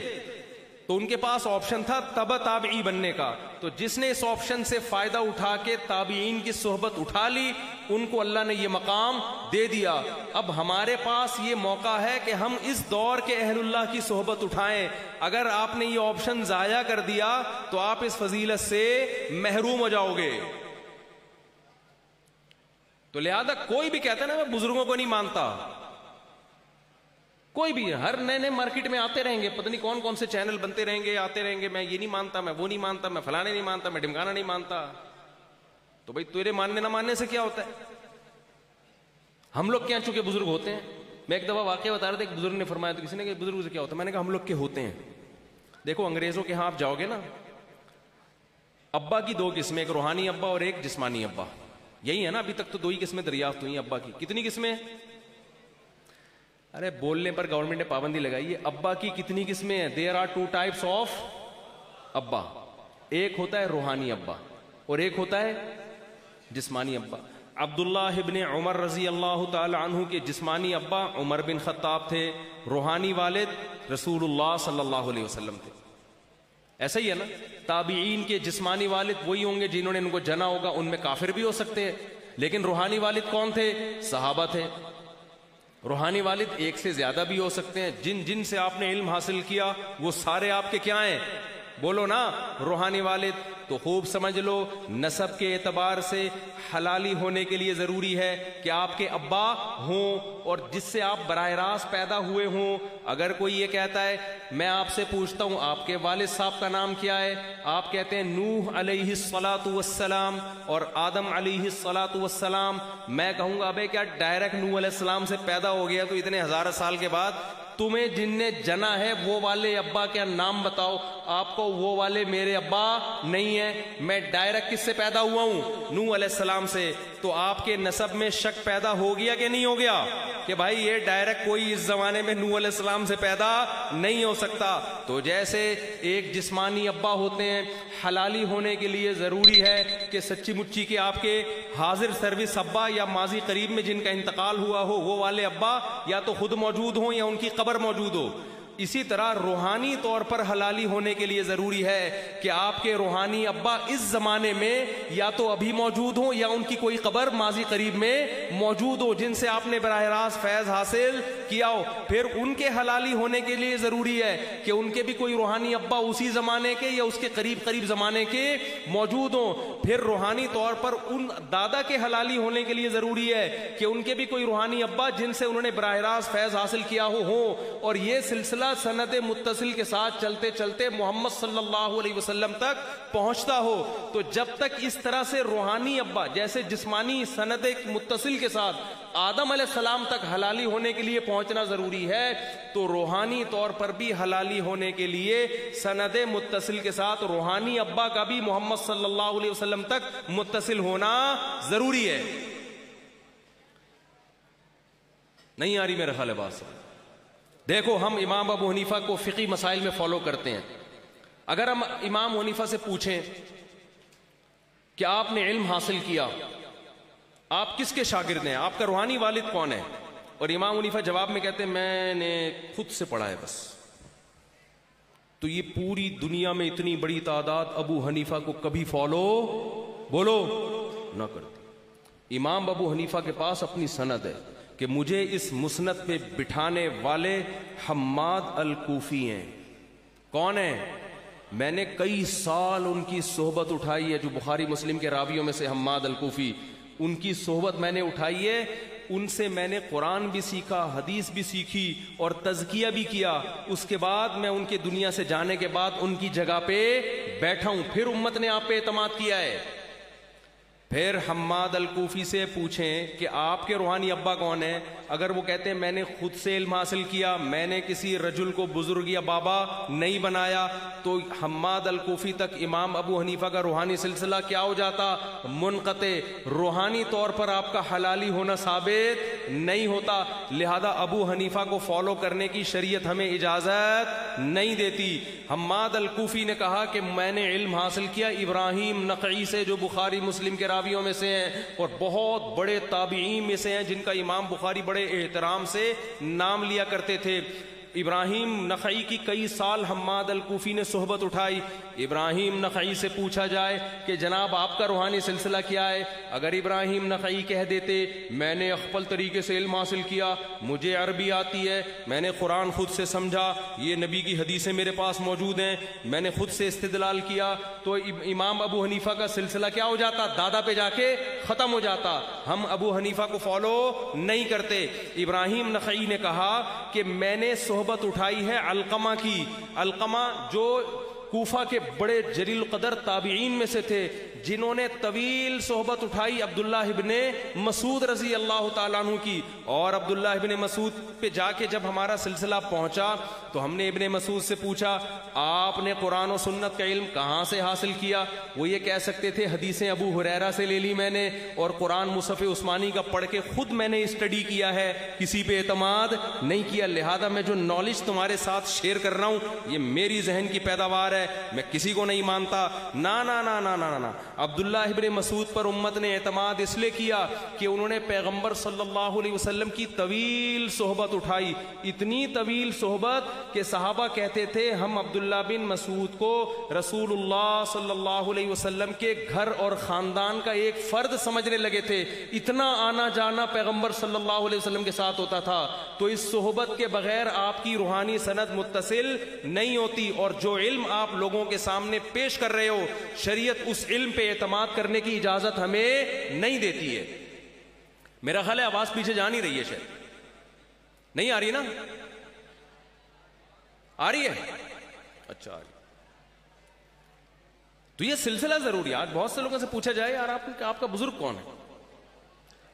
تو ان کے پاس آپشن تھا تبع تابعی بننے کا، تو جس نے اس آپشن سے فائدہ اٹھا کے تابعین کی صحبت اٹھا لی ان کو اللہ نے یہ مقام دے دیا۔ اب ہمارے پاس یہ موقع ہے کہ ہم اس دور کے اہل اللہ کی صحبت اٹھائیں۔ اگر آپ نے یہ آپشن ضائع کر دیا تو آپ اس فضیلت سے محروم ہو جاؤ گے۔ تو لہذا کوئی بھی کہتا ہے نا میں بزرگوں کو نہیں مانتا، کوئی بھی ہر نئے نئے مارکیٹ میں آتے رہیں گے، پتہ نہیں کون کون سے چینل بنتے رہیں گے، آتے رہیں گے، میں یہ نہیں مانتا، میں وہ نہیں مانتا، میں فلانے نہیں مانتا، میں ڈمکانا نہیں مانتا۔ تو بھائی تیرے ماننے نہ ماننے سے کیا ہوتا ہے؟ ہم لوگ کیا چونکہ بزرگ ہوتے ہیں۔ میں ایک دفعہ واقعہ بتا رہا تھا، ایک بزرگ نے فرمایا، تو کسی نے کہا بزرگ سے کیا ہوتا ہے؟ میں نے کہا ہم لوگ کے ہوتے ہیں۔ دیکھو انگریزوں کے ہاں آپ جاؤ گے نا، ابا کی دو قسمیں، ایک روحانی ابا اور ایک جسمانی ابا، یہی ہے نا؟ ابھی تک تو دو ہی قسمیں دریافت ہوئی ہیں ابا کی۔ کتنی قسمیں؟ ارے بولنے پر گورنمنٹ نے پابندی لگائی ہے۔ ابا کی کتنی قسمیں ہیں؟ دیر آر 2 types آف ابا۔ ایک ہوتا ہے روحانی ابا اور ایک ہوتا ہے جسمانی ابا۔ عبداللہ ابن عمر رضی اللہ تعالی عنہ کے جسمانی ابا عمر بن خطاب تھے، روحانی والد رسول اللہ صلی اللہ علیہ وسلم تھے۔ ایسا ہی ہے نا؟ تابعین کے جسمانی والد وہی ہوں گے جنہوں نے ان کو جنا ہوگا، ان میں کافر بھی ہو سکتے ہیں، لیکن روحانی والد کون تھے؟ صحابہ تھے۔ روحانی والد ایک سے زیادہ بھی ہو سکتے ہیں، جن جن سے آپ نے علم حاصل کیا وہ سارے آپ کے کیا ہیں؟ بولو نا، روحانی والد۔ تو خوب سمجھ لو، نسب کے اعتبار سے حلالی ہونے کے لیے ضروری ہے کہ آپ کے ابا ہوں اور جس سے آپ براہ راست پیدا ہوئے ہوں۔ اگر کوئی یہ کہتا ہے، میں آپ سے پوچھتا ہوں آپ کے والد صاحب کا نام کیا ہے؟ آپ کہتے ہیں نوح علیہ الصلاۃ والسلام اور آدم علیہ الصلاۃ والسلام، میں کہوں گا ابے کیا ڈائریکٹ نوح علیہ السلام سے پیدا ہو گیا تو اتنے ہزار سال کے بعد؟ تمہیں جن نے جنا ہے وہ والے ابا کا نام بتاؤ۔ آپ کو وہ والے میرے ابا نہیں ہیں، میں ڈائریکٹ کس سے پیدا ہوا ہوں؟ نوح علیہ السلام سے۔ تو آپ کے نسب میں شک پیدا ہو گیا کہ نہیں ہو گیا کہ بھائی یہ ڈائریکٹ کوئی اس زمانے میں نوح علیہ السلام سے پیدا نہیں ہو سکتا؟ تو جیسے ایک جسمانی ابا ہوتے ہیں، حلالی ہونے کے لیے ضروری ہے کہ سچی مچی کے آپ کے حاضر سروس ابا یا ماضی قریب میں جن کا انتقال ہوا ہو وہ والے ابا یا تو خود موجود ہوں یا ان کی قبر موجود ہو۔ اسی طرح روحانی طور پر حلالی ہونے کے لیے ضروری ہے کہ آپ کے روحانی ابا اس زمانے میں یا تو ابھی موجود ہوں یا ان کی کوئی قبر ماضی قریب میں موجود ہو جن سے آپ نے براہ راست فیض حاصل کیا ہو۔ پھر ان کے حلالی ہونے کے لیے ضروری ہے کہ ان کے بھی کوئی روحانی ابا اسی زمانے کے یا اس کے قریب زمانے کے موجود ہوں۔ پھر روحانی طور پر ان دادا کے حلالی ہونے کے لیے ضروری ہے کہ ان کے بھی کوئی روحانی ابا جن سے انہوں نے براہ راست فیض حاصل کیا ہوں، اور یہ سلسلہ سند متصل کے ساتھ چلتے چلتے محمد صلی اللہ علیہ وسلم تک پہنچتا ہو۔ تو جب تک اس طرح سے روحانی ابا جیسے جسمانی سند متصل کے ساتھ آدم علیہ السلام تک حلالی ہونے کے لیے پہنچنا ضروری ہے، تو روحانی طور پر بھی حلالی ہونے کے لیے سند متصل کے ساتھ روحانی ابا کا بھی محمد صلی اللہ علیہ وسلم تک متصل ہونا ضروری ہے۔ نہیں آ رہی میرے خیال بات سے؟ دیکھو ہم امام ابو حنیفہ کو فقہی مسائل میں فالو کرتے ہیں۔ اگر ہم امام حنیفہ سے پوچھیں کہ آپ نے علم حاصل کیا، آپ کس کے شاگرد ہیں، آپ کا روحانی والد کون ہے؟ اور امام حنیفہ جواب میں کہتے ہیں میں نے خود سے پڑھا ہے بس، تو یہ پوری دنیا میں اتنی بڑی تعداد ابو حنیفہ کو کبھی فالو بولو نہ کرتی۔ امام ابو حنیفہ کے پاس اپنی سند ہے کہ مجھے اس مسند پہ بٹھانے والے حماد الکوفی ہیں۔ کون ہیں؟ میں نے کئی سال ان کی صحبت اٹھائی ہے، جو بخاری مسلم کے راویوں میں سے حماد الکوفی، ان کی صحبت میں نے اٹھائی ہے، ان سے میں نے قرآن بھی سیکھا، حدیث بھی سیکھی اور تزکیہ بھی کیا۔ اس کے بعد میں ان کے دنیا سے جانے کے بعد ان کی جگہ پہ بیٹھا ہوں، پھر امت نے آپ پہ اعتماد کیا ہے۔ پھر حماد الکوفی سے پوچھیں کہ آپ کے روحانی ابا کون ہیں؟ اگر وہ کہتے ہیں میں نے خود سے علم حاصل کیا، میں نے کسی رجل کو بزرگ یا بابا نہیں بنایا، تو حماد الکوفی تک امام ابو حنیفہ کا روحانی سلسلہ کیا ہو جاتا؟ منقطع۔ روحانی طور پر آپ کا حلالی ہونا ثابت نہیں ہوتا. لہذا ابو حنیفہ کو فالو کرنے کی شریعت ہمیں اجازت نہیں دیتی. حماد الکوفی نے کہا کہ میں نے علم حاصل کیا ابراہیم نخعی سے جو بخاری مسلم کے راویوں میں سے ہیں اور بہت بڑے تابعین میں سے ہیں جن کا امام بخاری بڑے احترام سے نام لیا کرتے تھے. ابراہیم نخعی کی کئی سال حماد الکوفی نے صحبت اٹھائی. ابراہیم نخعی سے پوچھا جائے کہ جناب آپ کا روحانی سلسلہ کیا ہے, اگر ابراہیم نخعی کہہ دیتے میں نے اخپل طریقے سے علم حاصل کیا, مجھے عربی آتی ہے, میں نے قرآن خود سے سمجھا, یہ نبی کی حدیثیں میرے پاس موجود ہیں, میں نے خود سے استدلال کیا, تو امام ابو حنیفہ کا سلسلہ کیا ہو جاتا, دادا پہ جا کے ختم ہو جاتا. ہم ابو حنیفہ کو فالو نہیں کرتے. ابراہیم نخعی نے کہا کہ میں نے صحبت اٹھائی ہے علقمہ کی. علقمہ جو کوفہ کے بڑے جلیل قدر تابعین میں سے تھے جنہوں نے طویل صحبت اٹھائی عبداللہ ابن مسعود رضی اللہ تعالیٰ عنہ کی. اور عبداللہ ابن مسعود پہ جا کے جب ہمارا سلسلہ پہنچا تو ہم نے ابن مسعود سے پوچھا آپ نے قرآن و سنت کا علم کہاں سے حاصل کیا. وہ یہ کہہ سکتے تھے حدیثیں ابو ہریرہ سے لے لی میں نے, اور قرآن مصحف عثمانی کا پڑھ کے خود میں نے اسٹڈی کیا ہے, کسی پہ اعتماد نہیں کیا. لہذا میں جو نالج تمہارے ساتھ شیئر کر رہا ہوں یہ میری ذہن کی پیداوار ہے, میں کسی کو نہیں مانتا. نا نا نا نا نا نا. عبداللہ ابن مسعود پر امت نے اعتماد اس لیے کیا کہ انہوں نے پیغمبر صلی اللہ علیہ وسلم کی طویل صحبت اٹھائی. اتنی طویل صحبت کہ صحابہ کہتے تھے ہم عبداللہ بن مسعود کو رسول اللہ صلی اللہ علیہ وسلم کے گھر اور خاندان کا ایک فرد سمجھنے لگے تھے. اتنا آنا جانا پیغمبر صلی اللہ علیہ وسلم کے ساتھ ہوتا تھا. تو اس صحبت کے بغیر آپ کی روحانی سند متصل نہیں ہوتی. اور جو علم آپ لوگوں کے سامنے پیش کر رہے ہو شریعت اس علم پہ اعتماد کرنے کی اجازت ہمیں نہیں دیتی ہے. میرا خیال ہے آواز پیچھے جا نہیں رہی ہے, شاید نہیں آ رہی نا, آ رہی ہے, اچھا آ رہی. تو یہ سلسلہ ضروری ہے. آج بہت سے لوگوں سے پوچھا جائے یار آپ کا بزرگ کون ہے,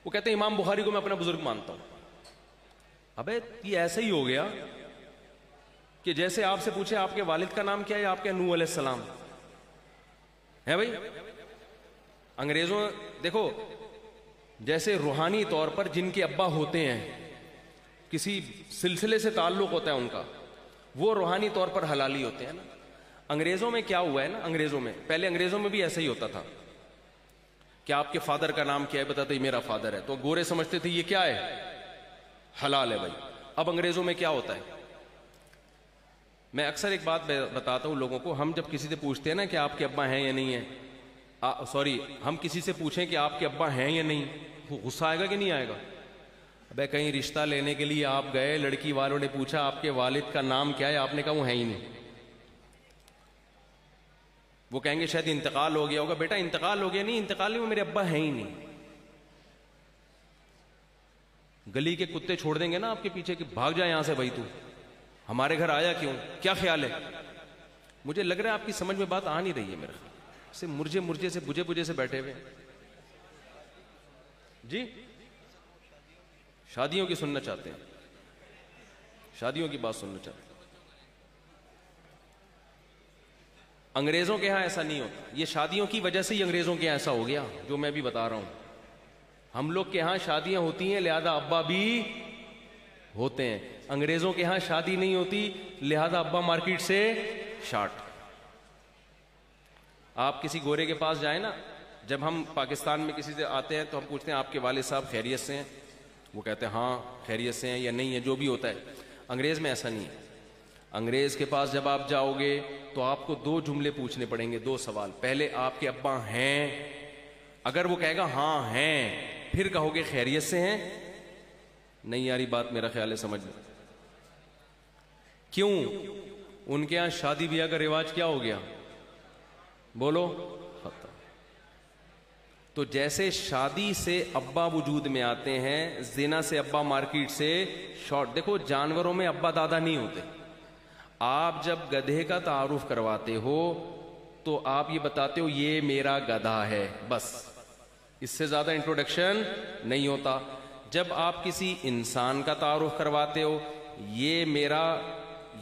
وہ کہتے ہیں امام بخاری کو میں اپنا بزرگ مانتا ہوں. ابے یہ ایسے ہی ہو گیا کہ جیسے آپ سے پوچھے آپ کے والد کا نام کیا ہے, آپ کے نوح علیہ السلام ہے بھائی. انگریزوں دیکھو جیسے روحانی طور پر جن کے ابا ہوتے ہیں, کسی سلسلے سے تعلق ہوتا ہے ان کا, وہ روحانی طور پر حلالی ہوتے ہیں نا. انگریزوں میں کیا ہوا ہے نا, انگریزوں میں پہلے انگریزوں میں بھی ایسا ہی ہوتا تھا کہ آپ کے فادر کا نام کیا ہے, بتاتے میرا فادر ہے, تو گورے سمجھتے تھے یہ کیا ہے, حلال ہے بھائی. اب انگریزوں میں کیا ہوتا ہے, میں اکثر ایک بات بتاتا ہوں لوگوں کو, ہم جب کسی سے پوچھتے ہیں نا کہ آپ کے ابا ہیں یا نہیں ہیں, ہم کسی سے پوچھیں کہ آپ کے ابا ہیں یا نہیں, وہ غصہ آئے گا کہ نہیں آئے گا. ابے کہیں رشتہ لینے کے لیے آپ گئے, لڑکی والوں نے پوچھا آپ کے والد کا نام کیا ہے, آپ نے کہا وہ ہے ہی نہیں. وہ کہیں گے شاید انتقال ہو گیا ہوگا. بیٹا انتقال ہو گیا نہیں, انتقال نہیں, وہ میرے ابا ہیں ہی نہیں. گلی کے کتے چھوڑ دیں گے نا آپ کے پیچھے کہ بھاگ جائے یہاں سے بھائی, تو ہمارے گھر آیا کیوں, کیا خیال ہے. مجھے لگ رہا ہے آپ کی سمجھ میں بات آ نہیں رہی ہے, میرے خیال سے مرجے سے بجے سے بیٹھے ہوئے جی. شادیوں کی سننا چاہتے ہیں, شادیوں کی بات سننا چاہتے ہیں. انگریزوں کے ہاں ایسا نہیں ہوتا. یہ شادیوں کی وجہ سے ہی انگریزوں کے ہاں ایسا ہو گیا جو میں بھی بتا رہا ہوں. ہم لوگ کے ہاں شادیاں ہوتی ہیں لہذا ابا بھی ہوتے ہیں, انگریزوں کے ہاں شادی نہیں ہوتی لہذا ابا مارکیٹ سے شارٹ. آپ کسی گورے کے پاس جائیں نا, جب ہم پاکستان میں کسی سے آتے ہیں تو ہم پوچھتے ہیں آپ کے والد صاحب خیریت سے ہیں, وہ کہتے ہیں ہاں خیریت سے ہیں یا نہیں ہے, جو بھی ہوتا ہے. انگریز میں ایسا نہیں ہے. انگریز کے پاس جب آپ جاؤ گے تو آپ کو 2 جملے پوچھنے پڑیں گے, 2 سوال. پہلے آپ کے ابا ہیں, اگر وہ کہے گا ہاں ہیں, پھر کہو گے خیریت سے ہیں. نہیں یاری بات میرا خیال ہے سمجھ لو. کیوں, ان کے ہاں شادی بیاہ کا رواج کیا ہو گیا, بولو ختم. تو جیسے شادی سے ابا وجود میں آتے ہیں, زنا سے ابا مارکیٹ سے شارٹ. دیکھو جانوروں میں ابا دادا نہیں ہوتے. آپ جب گدھے کا تعارف کرواتے ہو تو آپ یہ بتاتے ہو یہ میرا گدھا ہے, بس, اس سے زیادہ انٹروڈکشن نہیں ہوتا. جب آپ کسی انسان کا تعارف کرواتے ہو, یہ میرا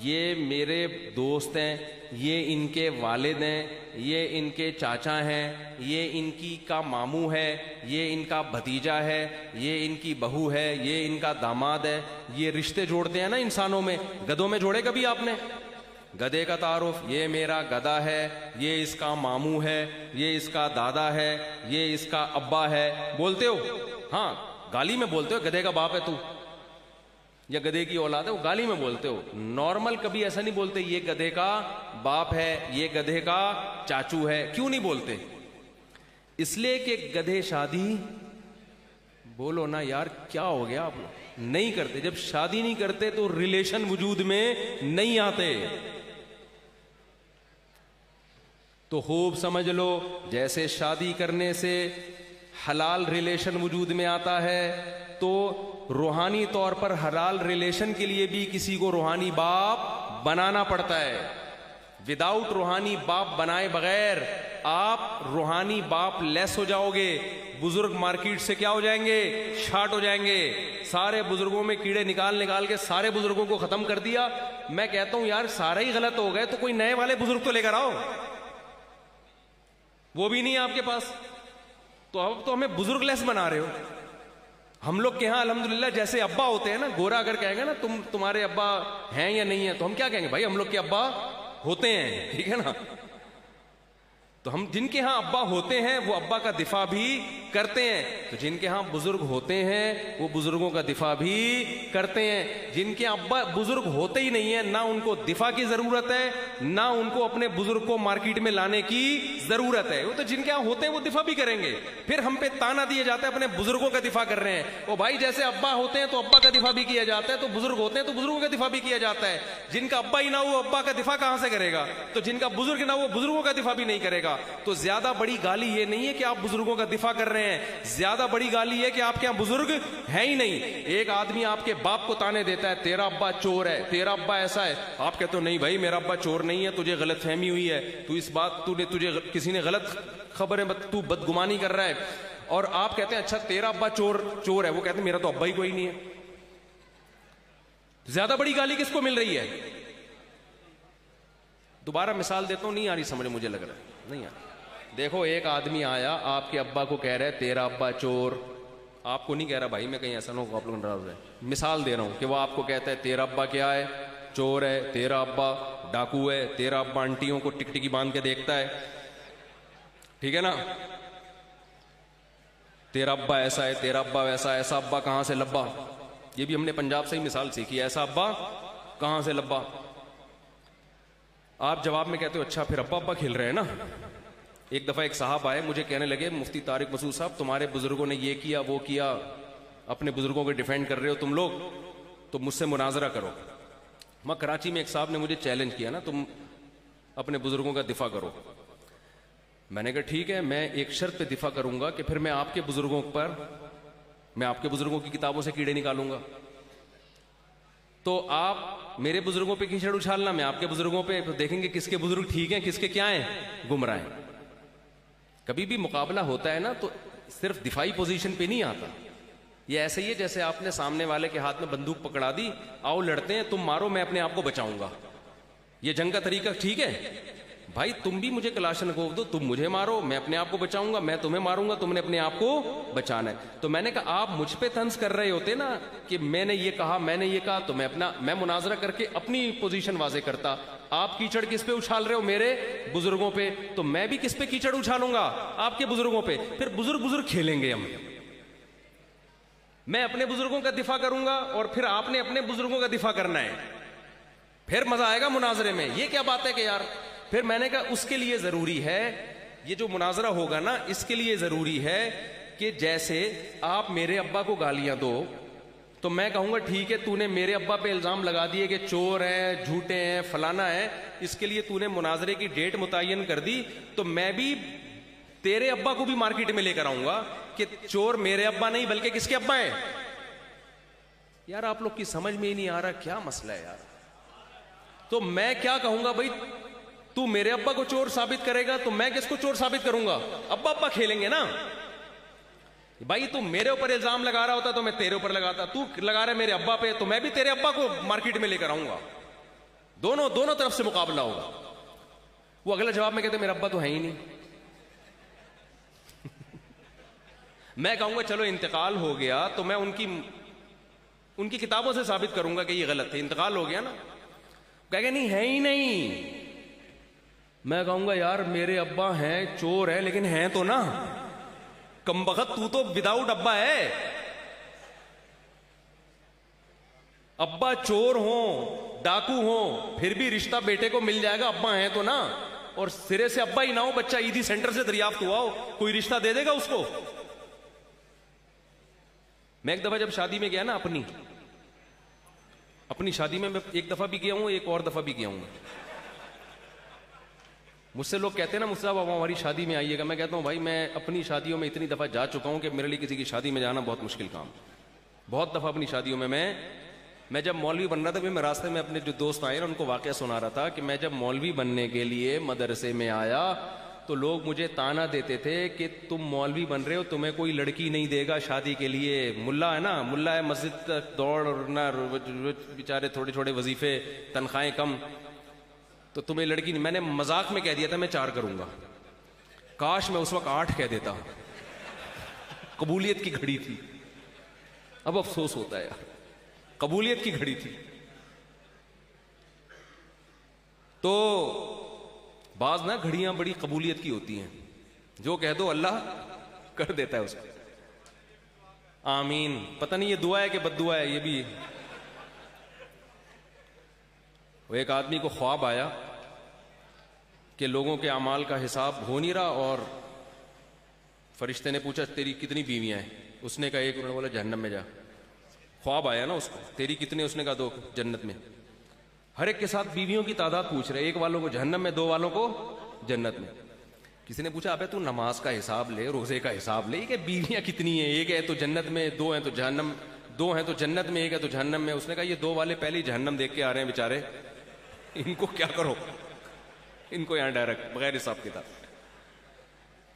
یہ میرے دوست ہیں، یہ ان کے والد ہیں، یہ ان کے چاچا ہیں، یہ ان کی کا ماموں ہے، یہ ان کا بھتیجا ہے، یہ ان کی بہو ہے، یہ ان کا داماد ہے. یہ رشتے جوڑتے ہیں نا انسانوں میں. گدھوں میں جوڑے کبھی آپ نے؟ گدھے کا تعارف، یہ میرا گدھا ہے، یہ اس کا ماموں ہے، یہ اس کا دادا ہے، یہ اس کا ابا ہے. بولتے ہو؟ ہاں گالی میں بولتے ہو، گدھے کا باپ ہے تو، یا گدھے کی اولاد ہے، وہ گالی میں بولتے ہو. نارمل کبھی ایسا نہیں بولتے یہ گدھے کا باپ ہے، یہ گدھے کا چاچو ہے. کیوں نہیں بولتے؟ اس لیے کہ گدھے شادی، بولو نا یار کیا ہو گیا، آپ نہیں کرتے. جب شادی نہیں کرتے تو ریلیشن وجود میں نہیں آتے. تو خوب سمجھ لو، جیسے شادی کرنے سے حلال ریلیشن وجود میں آتا ہے، تو روحانی طور پر حلال ریلیشن کے لیے بھی کسی کو روحانی باپ بنانا پڑتا ہے. وداؤٹ روحانی باپ بنائے بغیر آپ روحانی باپ لیس ہو جاؤ گے. بزرگ مارکیٹ سے کیا ہو جائیں گے؟ شارٹ ہو جائیں گے. سارے بزرگوں میں کیڑے نکال کے سارے بزرگوں کو ختم کر دیا. میں کہتا ہوں یار سارے ہی غلط ہو گئے تو کوئی نئے والے بزرگ تو لے کر آؤ. وہ بھی نہیں ہے آپ کے پاس، تو اب تو ہمیں بزرگ لیس بنا رہے ہو. ہم لوگ کے ہاں الحمدللہ جیسے ابا ہوتے ہیں نا، گورا اگر کہیں گے نا تمہارے ابا ہیں یا نہیں ہے، تو ہم کیا کہیں گے؟ بھائی ہم لوگ کے ابا ہوتے ہیں، ٹھیک ہے نا. تو ہم جن کے ہاں ابا ہوتے ہیں وہ ابا کا دفاع بھی کرتے ہیں. تو جن کے ہاں بزرگ ہوتے ہیں وہ بزرگوں کا دفاع بھی کرتے ہیں. جن کے ابا بزرگ ہوتے ہی نہیں ہیں، نہ ان کو دفاع کی ضرورت ہے، نہ ان کو اپنے بزرگ کو مارکیٹ میں لانے کی ضرورت ہے. وہ تو جن کے ہاں ہوتے ہیں وہ دفاع بھی کریں گے. پھر ہم پہ تانا دیا جاتا ہے اپنے بزرگوں کا دفاع کر رہے ہیں. وہ بھائی جیسے ابا ہوتے ہیں تو ابا کا دفاع بھی کیا جاتا ہے، تو بزرگ ہوتے ہیں تو بزرگوں کا دفاع بھی کیا جاتا ہے. جن کا ابا ہی نہ ہو ابا کا دفاع کہاں سے کرے گا؟ تو جن کا بزرگ نہ ہو بزرگوں کا دفاع بھی نہیں کرے گا. تو زیادہ بڑی گالی یہ نہیں ہے کہ آپ بزرگوں کا دفاع کر رہے ہیں، زیادہ بڑی گالی ہے کہ آپ کے یہاں بزرگ ہے ہی نہیں. ایک آدمی آپ کے باپ کو تانے دیتا ہے تیرا ابا چور ہے، تیرا ابا ایسا ہے. آپ کہتے ہو نہیں بھائی میرا ابا چور نہیں ہے، تجھے غلط فہمی ہوئی ہے، تو اس بات تجھے کسی نے غلط خبر ہے، تو بدگمانی کر رہا ہے. اور آپ کہتے ہیں اچھا تیرا ابا چور ہے، وہ کہتے ہیں میرا تو ابا ہی کوئی نہیں ہے. زیادہ بڑی گالی کس کو مل رہی ہے؟ دوبارہ مثال دیتا ہوں، نہیں آ رہی سمجھ، مجھے لگ رہا ہے نہیں آ رہی. دیکھو ایک آدمی آیا آپ کے ابا کو کہہ رہا ہے تیرا ابا چور. آپ کو نہیں کہہ رہا بھائی، میں کہیں ایسا نہ ہو آپ لوگ ناراض ہے، مثال دے رہا ہوں کہ وہ آپ کو کہتا ہے تیرا ابا کیا ہے؟ چور ہے. تیرا ابا ڈاکو ہے. تیرا ابا آنٹیوں کو ٹکٹکی باندھ کے دیکھتا ہے، ٹھیک ہے نا. تیرا ابا ایسا ہے، تیرا ابا ویسا. ایسا ابا کہاں سے لبا؟ یہ بھی ہم نے پنجاب سے ہی مثال سیکھی. ایسا ابا کہاں سے لبا؟ آپ جواب میں کہتے ہو اچھا پھر ابا کھیل رہے ہیں نا. ایک دفعہ ایک صاحب آئے مجھے کہنے لگے مفتی طارق مسعود صاحب تمہارے بزرگوں نے یہ کیا وہ کیا، اپنے بزرگوں کو ڈیفینڈ کر رہے ہو تم لوگ، تو مجھ سے مناظرہ کرو. میں کراچی میں ایک صاحب نے مجھے چیلنج کیا نا تم اپنے بزرگوں کا دفاع کرو. میں نے کہا ٹھیک ہے، میں ایک شرط پہ دفاع کروں گا کہ پھر میں آپ کے بزرگوں کی کتابوں سے کیڑے نکالوں گا. تو آپ میرے بزرگوں پہ کیچڑ اچھالنا، میں آپ کے بزرگوں پہ، دیکھیں گے کس کے بزرگ ٹھیک ہیں کس کے کیا ہیں گمراہ ہیں. کبھی بھی مقابلہ ہوتا ہے نا تو صرف دفاعی پوزیشن پہ نہیں آتا. یہ ایسے ہی ہے جیسے آپ نے سامنے والے کے ہاتھ میں بندوق پکڑا دی، آؤ لڑتے ہیں، تم مارو میں اپنے آپ کو بچاؤں گا. یہ جنگ کا طریقہ ٹھیک ہے؟ بھائی تم بھی مجھے کلاشن کوف دو، تم مجھے مارو میں اپنے آپ کو بچاؤں گا، میں تمہیں ماروں گا تم نے اپنے آپ کو بچانا ہے. تو میں نے کہا آپ مجھ پہ طنز کر رہے ہوتے نا کہ میں نے یہ کہا تو میں مناظرہ کر کے اپنی پوزیشن واضح کرتا. آپ کیچڑ کس پہ اچھال رہے ہو؟ میرے بزرگوں پہ. تو میں بھی کس پہ کیچڑ اچھالوں گا؟ آپ کے بزرگوں پہ. پھر بزرگ کھیلیں گے ہم. میں اپنے بزرگوں کا دفاع کروں گا اور پھر آپ نے اپنے بزرگوں کا دفاع کرنا ہے. پھر مزہ آئے گا مناظرے میں. یہ کیا بات ہے کہ یار، پھر میں نے کہا اس کے لیے ضروری ہے، یہ جو مناظرہ ہوگا نا اس کے لیے ضروری ہے کہ جیسے آپ میرے ابا کو گالیاں دو تو میں کہوں گا ٹھیک ہے تو نے میرے ابا پہ الزام لگا دیے کہ چور ہیں، جھوٹے ہیں، فلانا ہے، اس کے لیے تو نے مناظرے کی ڈیٹ متعین کر دی، تو میں بھی تیرے ابا کو بھی مارکیٹ میں لے کر آؤں گا کہ چور میرے ابا نہیں بلکہ کس کے ابا ہیں. یار آپ لوگ کی سمجھ میں ہی نہیں آ رہا کیا مسئلہ ہے یار. تو میں کیا کہوں گا بھائی، تو میرے ابا کو چور ثابت کرے گا تو میں کس کو چور ثابت کروں گا؟ ابا کھیلیں گے نا. بھائی تم میرے اوپر الزام لگا رہا ہوتا تو میں تیرے اوپر لگاتا، تو لگا رہا ہے میرے ابا پہ تو میں بھی تیرے ابا کو مارکیٹ میں لے کر آؤں گا. دونوں طرف سے مقابلہ ہوگا. وہ اگلا جواب میں کہتے میرا ابا تو ہے ہی نہیں. میں کہوں گا چلو انتقال ہو گیا تو میں ان کی کتابوں سے ثابت کروں گا کہ یہ غلط ہے. انتقال ہو گیا نا, کہے گا نہیں ہے ہی نہیں. میں کہوں گا یار میرے ابا ہیں, چور ہے, لیکن ہیں تو نا. کمبخت تو وداؤٹ ابا ہے. ابا چور ہوں, ڈاکو ہوں, پھر بھی رشتہ بیٹے کو مل جائے گا, ابا ہیں تو نا. اور سرے سے ابا ہی نہ ہو, بچہ عیدی سینٹر سے دریافت ہوا ہو, کوئی رشتہ دے دے گا اس کو؟ میں ایک دفعہ جب شادی میں گیا نا, اپنی شادی میں ایک دفعہ بھی گیا ہوں, ایک اور دفعہ بھی گیا ہوں. مجھ سے لوگ کہتے ہیں نا مجھ سے آپ ہماری شادی میں آئیے گا. میں کہتا ہوں بھائی میں اپنی شادیوں میں اتنی دفعہ جا چکا ہوں کہ میرے لیے کسی کی شادی میں جانا بہت مشکل کام. بہت دفعہ اپنی شادیوں میں جب مولوی بن رہا تھا, میں راستے میں اپنے جو دوست آئے نا ان کو واقعہ سنا رہا تھا کہ میں جب مولوی بننے کے لیے مدرسے میں آیا تو لوگ مجھے تانا دیتے تھے کہ تم مولوی بن رہے ہو, تمہیں کوئی لڑکی نہیں دے گا شادی کے لیے. ملا ہے نا, ملا ہے, مسجد تک دوڑ اور نہ بیچارے تھوڑے چھوٹے وظیفے, تنخواہیں کم, تو تمہیں لڑکی نہیں. میں نے مذاق میں کہہ دیا تھا میں 4 کروں گا. کاش میں اس وقت 8 کہہ دیتا, قبولیت کی گھڑی تھی. اب افسوس ہوتا ہے یار, قبولیت کی گھڑی تھی. تو بعض نا گھڑیاں بڑی قبولیت کی ہوتی ہیں, جو کہہ دو اللہ کر دیتا ہے اس کو. آمین. پتہ نہیں یہ دعا ہے کہ بد دعا ہے, یہ بھی. وہ ایک آدمی کو خواب آیا کہ لوگوں کے اعمال کا حساب ہو نہیں رہا, اور فرشتے نے پوچھا تیری کتنی بیویاں ہیں؟ اس نے کہا ایک. انہوں نے بولا جہنم میں جا. خواب آیا نا اس کو, تیری کتنے؟ اس نے کہا 2 جنت میں. ہر ایک کے ساتھ بیویوں کی تعداد پوچھ رہے, 1 والوں کو جہنم میں, 2 والوں کو جنت میں. کسی نے پوچھا ابے تو نماز کا حساب لے, روزے کا حساب لے, کہ بیویاں کتنی ہیں؟ 1 ہے تو جنت میں, 2 ہیں تو جہنم, 2 ہیں تو جنت میں, 1 ہے تو جہنم میں. اس نے کہا یہ 2 والے پہلے جہنم دیکھ کے آ رہے ہیں بیچارے, ان کو کیا کرو, ان کو یہاں ڈائریکٹ بغیر حساب کتاب.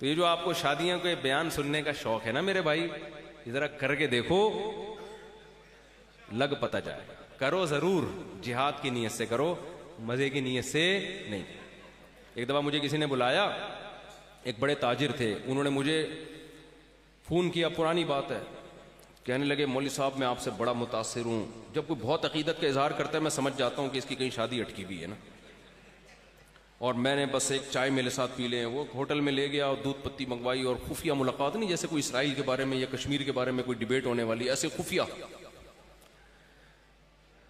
تو یہ جو آپ کو شادیوں کے بیان سننے کا شوق ہے نا میرے بھائی, یہ ذرا کر کے دیکھو, لگ پتہ جائے. کرو ضرور, جہاد کی نیت سے کرو, مزے کی نیت سے نہیں. ایک دفعہ مجھے کسی نے بلایا, ایک بڑے تاجر تھے, انہوں نے مجھے فون کیا, پرانی بات ہے, کہنے لگے مولوی صاحب میں آپ سے بڑا متاثر ہوں. جب کوئی بہت عقیدت کا اظہار کرتا ہے میں سمجھ جاتا ہوں کہ اس کی کہیں شادی اٹکی ہوئی ہے نا, اور میں نے بس ایک چائے میرے ساتھ پی لیں. وہ ہوٹل میں لے گیا اور دودھ پتی منگوائی, اور خفیہ ملاقات, نہیں جیسے کوئی اسرائیل کے بارے میں یا کشمیر کے بارے میں کوئی ڈیبیٹ ہونے والی, ایسے خفیہ.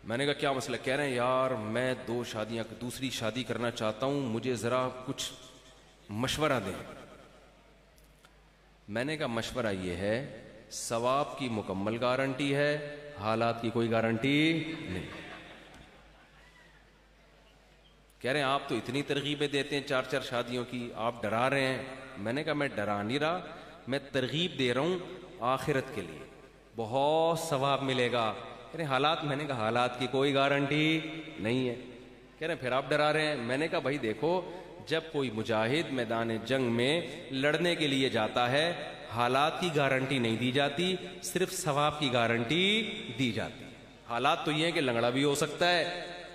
میں نے کہا کیا مسئلہ؟ کہہ رہے ہیں یار میں 2 شادیاں, دوسری شادی کرنا چاہتا ہوں, مجھے ذرا کچھ مشورہ دیں. میں نے کہا مشورہ یہ ہے, ثواب کی مکمل گارنٹی ہے, حالات کی کوئی گارنٹی نہیں. کہہ رہے ہیں آپ تو اتنی ترغیبیں دیتے ہیں 4 شادیوں کی, آپ ڈرا رہے ہیں. میں نے کہا میں ڈرا نہیں رہا, میں ترغیب دے رہا ہوں آخرت کے لیے, بہت ثواب ملے گا. کہہ رہے حالات, میں نے کہا حالات کی کوئی گارنٹی نہیں ہے. کہہ رہے پھر آپ ڈرا رہے ہیں. میں نے کہا بھائی دیکھو, جب کوئی مجاہد میدان جنگ میں لڑنے کے لیے جاتا ہے, حالات کی گارنٹی نہیں دی جاتی, صرف ثواب کی گارنٹی دی جاتی. حالات تو یہ ہیں کہ لنگڑا بھی ہو سکتا ہے,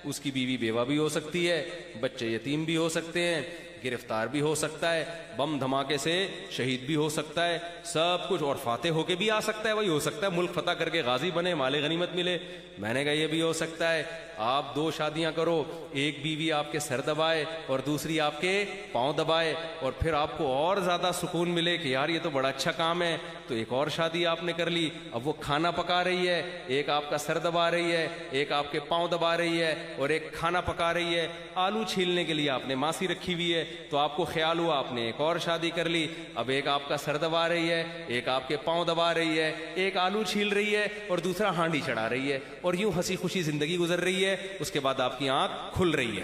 اس کی بیوی بیوہ بھی ہو سکتی ہے, بچے یتیم بھی ہو سکتے ہیں, گرفتار بھی ہو سکتا ہے, بم دھماکے سے شہید بھی ہو سکتا ہے, سب کچھ, اور فاتح ہو کے بھی آ سکتا ہے. وہی ہو سکتا ہے ملک فتح کر کے غازی بنے, مال غنیمت ملے. میں نے کہا یہ بھی ہو سکتا ہے. آپ 2 شادیاں کرو, ایک بیوی آپ کے سر دبائے اور دوسری آپ کے پاؤں دبائے, اور پھر آپ کو اور زیادہ سکون ملے کہ یار یہ تو بڑا اچھا کام ہے, تو ایک اور شادی آپ نے کر لی. اب وہ کھانا پکا رہی ہے, ایک آپ کا سر دبا رہی ہے, ایک آپ کے پاؤں دبا رہی ہے, اور ایک کھانا پکا رہی ہے. آلو چھیلنے کے لیے آپ نے ماسی رکھی ہوئی ہے, تو آپ کو خیال ہوا آپ نے ایک اور شادی کر لی. اب ایک آپ کا سر دبا رہی ہے, ایک آپ کے پاؤں دبا رہی ہے, ایک آلو چھیل رہی ہے, اور دوسرا ہانڈی چڑھا رہی ہے, اور یوں ہنسی خوشی زندگی گزر رہی ہے. اس کے بعد آپ کی آنکھ کھل رہی ہے.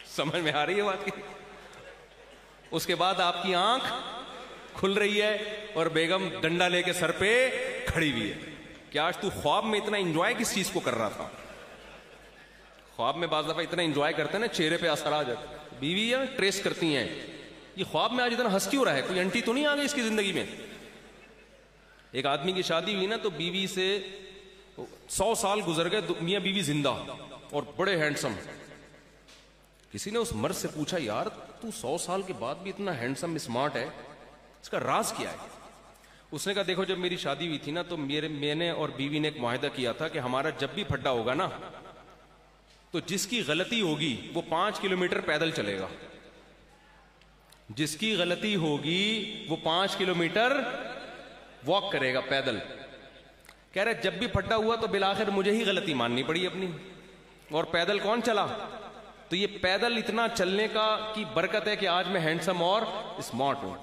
سمجھ میں آ رہی ہے بات کی؟ اس کے بعد آپ کی آنکھ کھل رہی ہے اور بیگم ڈنڈا لے کے سر پہ کھڑی ہوئی ہے. کیا آج تو خواب میں اتنا انجوائے کس چیز کو کر رہا تھا؟ خواب میں بعض دفعہ اتنا انجوائے کرتے ہیں نا, چہرے پہ اثر آ جاتا. بیویاں ٹریس کرتی ہیں یہ خواب میں آج اتنا ہنس کیوں رہا ہے, کوئی انٹی تو نہیں آ گئی اس کی زندگی میں. ایک آدمی کی شادی ہوئی نا, تو بیوی سے 100 سال گزر گئے, میاں بیوی زندہ اور بڑے ہینڈسم. کسی نے اس مرد سے پوچھا, یار تو 100 سال کے بعد بھی اتنا ہینڈسم اسمارٹ ہے, اس کا راز کیا ہے؟ اس نے کہا دیکھو, جب میری شادی ہوئی تھی نا تو میں نے اور بیوی نے ایک معاہدہ کیا تھا کہ ہمارا جب بھی پھڈا ہوگا نا تو جس کی غلطی ہوگی وہ 5 کلومیٹر پیدل چلے گا. جس کی غلطی ہوگی وہ 5 کلومیٹر واک کرے گا پیدل. کہہ رہے جب بھی پھڈا ہوا تو بالآخر مجھے ہی غلطی ماننی پڑی اپنی. اور پیدل کون چلا؟ تو یہ پیدل اتنا چلنے کی برکت ہے کہ آج میں ہینڈسم اور اسمارٹ ہوں.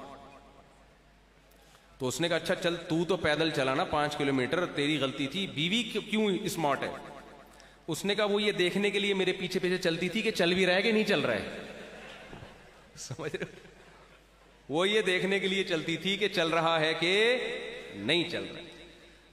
تو اس نے کہا اچھا چل, تو پیدل چلا نا 5 کلومیٹر, تیری غلطی تھی, بیوی کیوں اسمارٹ ہے؟ اس نے کہا وہ یہ دیکھنے کے لیے میرے پیچھے پیچھے چلتی تھی کہ چل بھی رہا ہے کہ نہیں چل رہا ہے. سمجھ رہے؟ وہ یہ دیکھنے کے لیے چلتی تھی کہ چل رہا ہے کہ نہیں چل رہا ہے.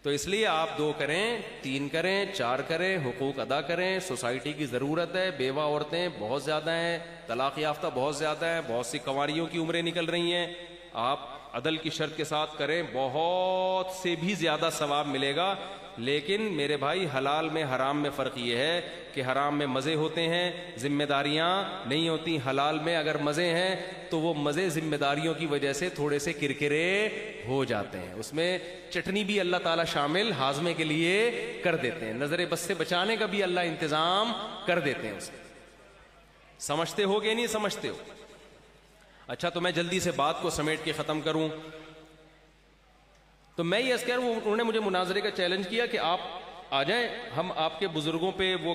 تو اس لیے آپ 2 کریں, 3 کریں, 4 کریں, حقوق ادا کریں. سوسائٹی کی ضرورت ہے, بیوہ عورتیں بہت زیادہ ہیں, طلاق یافتہ بہت زیادہ ہیں, بہت سی کنواریوں کی عمریں نکل رہی ہیں. آپ عدل کی شرط کے ساتھ کریں, بہت سے بھی زیادہ ثواب ملے گا. لیکن میرے بھائی, حلال میں حرام میں فرق یہ ہے کہ حرام میں مزے ہوتے ہیں, ذمہ داریاں نہیں ہوتی. حلال میں اگر مزے ہیں تو وہ مزے ذمہ داریوں کی وجہ سے تھوڑے سے کرکرے ہو جاتے ہیں. اس میں چٹنی بھی اللہ تعالیٰ شامل ہاضمے کے لیے کر دیتے ہیں, نظر بد سے بچانے کا بھی اللہ انتظام کر دیتے ہیں. اس میں سمجھتے ہو کہ نہیں سمجھتے ہو؟ اچھا, تو میں جلدی سے بات کو سمیٹ کے ختم کروں. تو میں یہ کہہ رہا ہوں, انہوں نے مجھے مناظرے کا چیلنج کیا کہ آپ آ جائیں, ہم آپ کے بزرگوں پہ وہ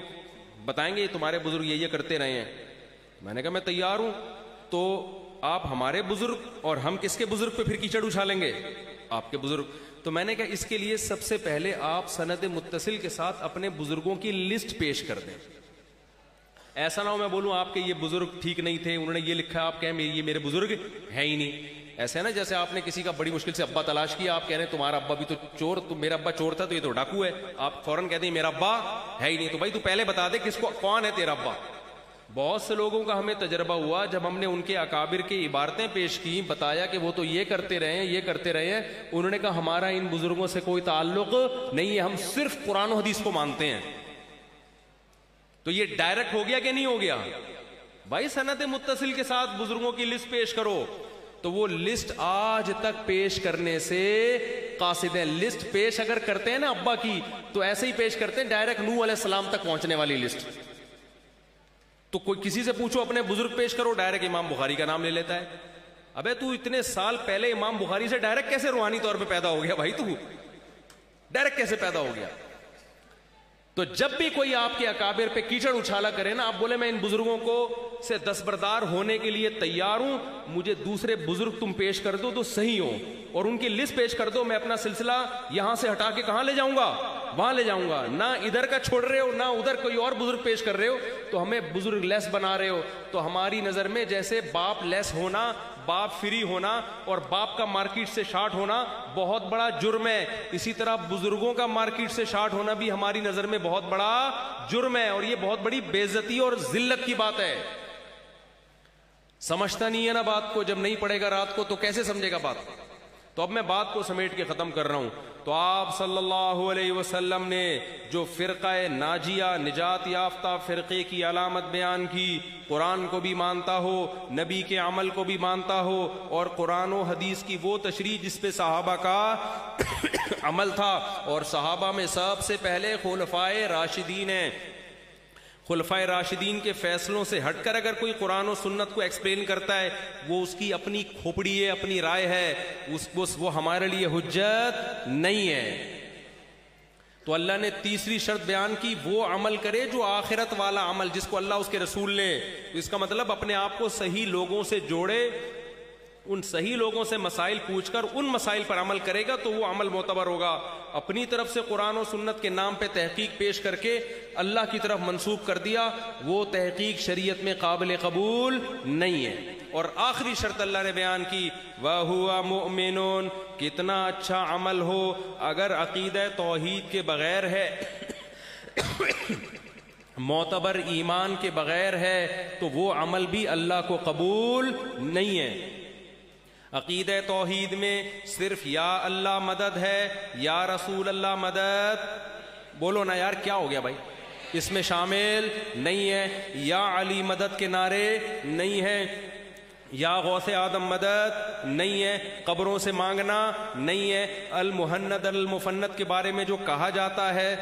بتائیں گے تمہارے بزرگ یہ کرتے رہے ہیں. میں نے کہا میں تیار ہوں. تو آپ ہمارے بزرگ اور ہم کس کے بزرگ پہ پھر کیچڑ اچھالیں گے؟ آپ کے بزرگ. تو میں نے کہا اس کے لیے سب سے پہلے آپ سند متصل کے ساتھ اپنے بزرگوں کی لسٹ پیش کر دیں. ایسا نہ ہو میں بولوں آپ کے یہ بزرگ ٹھیک نہیں تھے, انہوں نے یہ لکھا, آپ کہیں یہ میرے بزرگ ہے ہی نہیں. ایسا ہے نا جیسے آپ نے کسی کا بڑی مشکل سے ابا تلاش کیا, آپ کہہ رہے ہیں تمہارا ابا بھی تو چور, تو میرا ابا چور تھا تو یہ تو ڈاکو ہے. آپ فوراً کہتے ہیں میرا ابا ہے ہی نہیں. تو بھائی تو پہلے بتا دے کس کو, کون ہے تیرا ابا. بہت سے لوگوں کا ہمیں تجربہ ہوا, جب ہم نے ان کے اکابر کی عبارتیں پیش کی, بتایا کہ وہ تو یہ کرتے رہے ہیں, یہ کرتے رہے ہیں, انہوں نے کہا ہمارا ان بزرگوں سے کوئی تعلق نہیں ہے, ہم صرف قرآن و حدیث کو مانتے ہیں. تو یہ ڈائریکٹ ہو گیا کہ نہیں ہو گیا؟ بھائی سند متصل کے ساتھ بزرگوں کی لسٹ پیش کرو. تو وہ لسٹ آج تک پیش کرنے سے قاصد ہیں. لسٹ پیش اگر کرتے ہیں نا ابا کی, تو ایسے ہی پیش کرتے ہیں ڈائریکٹ نوح علیہ السلام تک پہنچنے والی لسٹ. تو کوئی کسی سے پوچھو اپنے بزرگ پیش کرو, ڈائریکٹ امام بخاری کا نام لے لیتا ہے. ابے تو اتنے سال پہلے امام بخاری سے ڈائریکٹ کیسے روحانی طور پہ پیدا ہو گیا بھائی؟ تو ڈائریکٹ کیسے پیدا ہو گیا؟ تو جب بھی کوئی آپ کے اکابر پہ کیچڑ اچھالا کرے نا, آپ بولے میں ان بزرگوں کو سے دستبردار ہونے کے لیے تیار ہوں, مجھے دوسرے بزرگ تم پیش کر دو تو صحیح ہو, اور ان کی لسٹ پیش کر دو, میں اپنا سلسلہ یہاں سے ہٹا کے کہاں لے جاؤں گا؟ وہاں لے جاؤں گا. نہ ادھر کا چھوڑ رہے ہو, نہ ادھر کوئی اور بزرگ پیش کر رہے ہو, تو ہمیں بزرگ لیس بنا رہے ہو. تو ہماری نظر میں جیسے باپ لیس ہونا, باپ فری ہونا اور باپ کا مارکیٹ سے شارٹ ہونا بہت بڑا جرم ہے, اسی طرح بزرگوں کا مارکیٹ سے شارٹ ہونا بھی ہماری نظر میں بہت بڑا جرم ہے, اور یہ بہت بڑی بے عزتی اور ذلت کی بات ہے. سمجھتا نہیں ہے نا بات کو, جب نہیں پڑھے گا رات کو تو کیسے سمجھے گا بات. تو اب میں بات کو سمیٹ کے ختم کر رہا ہوں. تو آپ صلی اللہ علیہ وسلم نے جو فرقہ ناجیہ, نجات یافتہ فرقے کی علامت بیان کی, قرآن کو بھی مانتا ہو, نبی کے عمل کو بھی مانتا ہو, اور قرآن و حدیث کی وہ تشریح جس پہ صحابہ کا عمل تھا, اور صحابہ میں سب سے پہلے خلفائے راشدین ہیں. خلفائے راشدین کے فیصلوں سے ہٹ کر اگر کوئی قرآن و سنت کو ایکسپلین کرتا ہے, وہ اس کی اپنی کھوپڑی ہے, اپنی رائے ہے, وہ ہمارے لیے حجت نہیں ہے. تو اللہ نے تیسری شرط بیان کی, وہ عمل کرے جو آخرت والا عمل, جس کو اللہ اس کے رسول نے. تو اس کا مطلب اپنے آپ کو صحیح لوگوں سے جوڑے, ان صحیح لوگوں سے مسائل پوچھ کر ان مسائل پر عمل کرے گا تو وہ عمل معتبر ہوگا. اپنی طرف سے قرآن و سنت کے نام پہ تحقیق پیش کر کے اللہ کی طرف منسوب کر دیا, وہ تحقیق شریعت میں قابل قبول نہیں ہے. اور آخری شرط اللہ نے بیان کی, وَهُوَ مُؤْمِنٌ, کتنا اچھا عمل ہو اگر عقیدہ توحید کے بغیر ہے, معتبر ایمان کے بغیر ہے, تو وہ عمل بھی اللہ کو قبول نہیں ہے. عقیدہ توحید میں صرف یا اللہ مدد ہے, یا رسول اللہ مدد بولو نا یار کیا ہو گیا بھائی؟ اس میں شامل نہیں ہے. یا علی مدد کے نعرے نہیں ہیں, یا غوث آدم مدد نہیں ہے, قبروں سے مانگنا نہیں ہے. المہند المفند کے بارے میں جو کہا جاتا ہے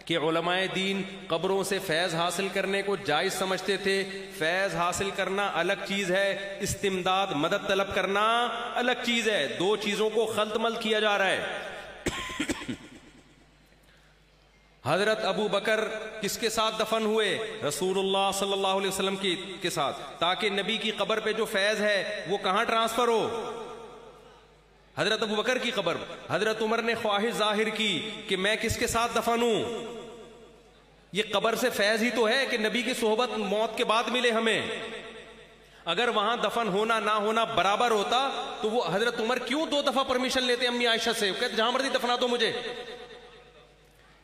کہ علماء دین قبروں سے فیض حاصل کرنے کو جائز سمجھتے تھے. فیض حاصل کرنا الگ چیز ہے, استمداد مدد طلب کرنا الگ چیز ہے. دو چیزوں کو خلط ملط کیا جا رہا ہے. حضرت ابو بکر کس کے ساتھ دفن ہوئے؟ رسول اللہ صلی اللہ علیہ وسلم کے ساتھ, تاکہ نبی کی قبر پہ جو فیض ہے وہ کہاں ٹرانسفر ہو؟ حضرت ابو بکر کی قبر. حضرت عمر نے خواہش ظاہر کی کہ میں کس کے ساتھ دفن ہوں. یہ قبر سے فیض ہی تو ہے کہ نبی کی صحبت موت کے بعد ملے ہمیں. اگر وہاں دفن ہونا نہ ہونا برابر ہوتا تو وہ حضرت عمر کیوں 2 دفعہ پرمیشن لیتے امی عائشہ سے, کہتے جہاں مرضی دفنا دو مجھے.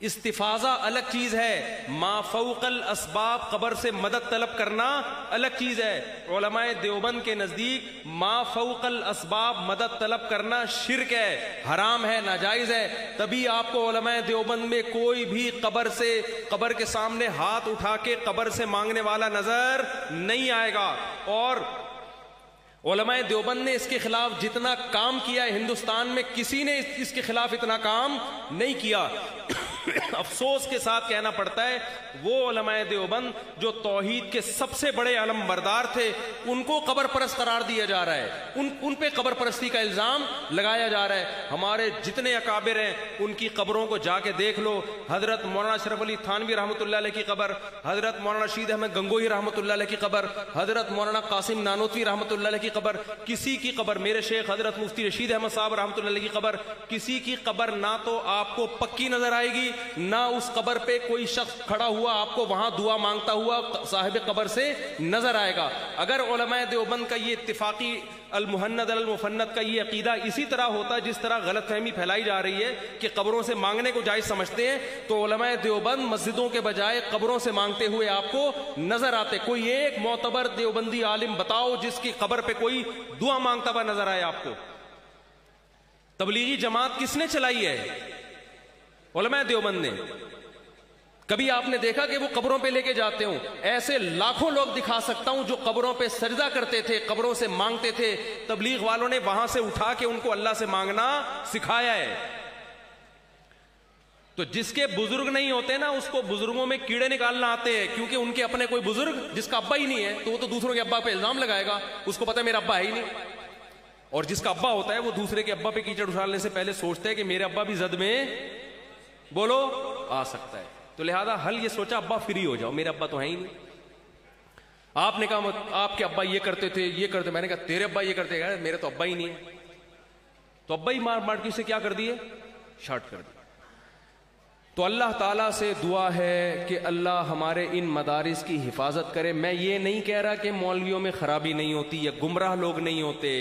استفاضہ الگ چیز ہے, ما فوق الاسباب قبر سے مدد طلب کرنا الگ چیز ہے. علماء دیوبند کے نزدیک ما فوق الاسباب مدد طلب کرنا شرک ہے, حرام ہے, ناجائز ہے. تبھی آپ کو علماء دیوبند میں کوئی بھی قبر کے سامنے ہاتھ اٹھا کے قبر سے مانگنے والا نظر نہیں آئے گا. اور علماء دیوبند نے اس کے خلاف جتنا کام کیا ہے ہندوستان میں کسی نے اس کے خلاف اتنا کام نہیں کیا. افسوس کے ساتھ کہنا پڑتا ہے وہ علماء دیوبند جو توحید کے سب سے بڑے علم بردار تھے ان کو قبر پرست قرار دیا جا رہا ہے, ان پہ قبر پرستی کا الزام لگایا جا رہا ہے. ہمارے جتنے اکابر ہیں ان کی قبروں کو جا کے دیکھ لو. حضرت مولانا اشرف علی تھانوی رحمۃ اللہ علیہ کی قبر, حضرت مولانا رشید احمد گنگوہی رحمۃ اللہ علیہ کی قبر, حضرت مولانا قاسم نانوتوی رحمۃ اللہ علیہ کی قبر, کسی کی قبر, میرے شیخ حضرت مفتی رشید احمد صاحب رحمۃ اللہ علیہ کی قبر, کسی کی قبر نہ تو آپ کو پکی نظر آئے گی نہ اس قبر پہ کوئی شخص کھڑا ہوا آپ کو وہاں دعا مانگتا ہوا صاحب قبر سے نظر آئے گا. اگر علماء دیوبند کا یہ اتفاقی المہند المفند کا یہ عقیدہ اسی طرح ہوتا جس طرح غلط فہمی پھیلائی جا رہی ہے کہ قبروں سے مانگنے کو جائز سمجھتے ہیں, تو علماء دیوبند مسجدوں کے بجائے قبروں سے مانگتے ہوئے آپ کو نظر آتے. کوئی ایک معتبر دیوبندی عالم بتاؤ جس کی قبر پہ کوئی دعا مانگتا ہوا نظر آئے آپ کو. تبلیغی جماعت کس نے چلائی ہے؟ علماء دیوبند نے. کبھی آپ نے دیکھا کہ وہ قبروں پہ لے کے جاتے ہوں؟ ایسے لاکھوں لوگ دکھا سکتا ہوں جو قبروں پہ سجدہ کرتے تھے, قبروں سے مانگتے تھے. تبلیغ والوں نے وہاں سے اٹھا کے ان کو اللہ سے مانگنا سکھایا ہے. تو جس کے بزرگ نہیں ہوتے نا اس کو بزرگوں میں کیڑے نکالنا آتے ہیں, کیونکہ ان کے اپنے کوئی بزرگ جس کا ابا ہی نہیں ہے تو وہ تو دوسروں کے ابا پہ الزام لگائے گا. اس کو پتا ہے میرا ابا ہے ہی نہیں. اور جس کا ابا ہوتا ہے وہ دوسرے کے ابا پہ کیچڑ اچھالنے سے پہلے سوچتا ہے کہ میرے ابا بھی زد میں بولو آ سکتا ہے. تو لہذا حل یہ سوچا ابا فری ہو جاؤ, میرے ابا تو ہے ہی نہیں. آپ نے کہا آپ کے ابا یہ کرتے تھے یہ کرتے, میں نے کہا تیرے ابا یہ کرتے, میرے تو ابا ہی نہیں ہے. تو ابا ہی مار کے اسے کیا کر دیے, شارٹ کر دیے. تو اللہ تعالیٰ سے دعا ہے کہ اللہ ہمارے ان مدارس کی حفاظت کرے. میں یہ نہیں کہہ رہا کہ مولویوں میں خرابی نہیں ہوتی یا گمراہ لوگ نہیں ہوتے,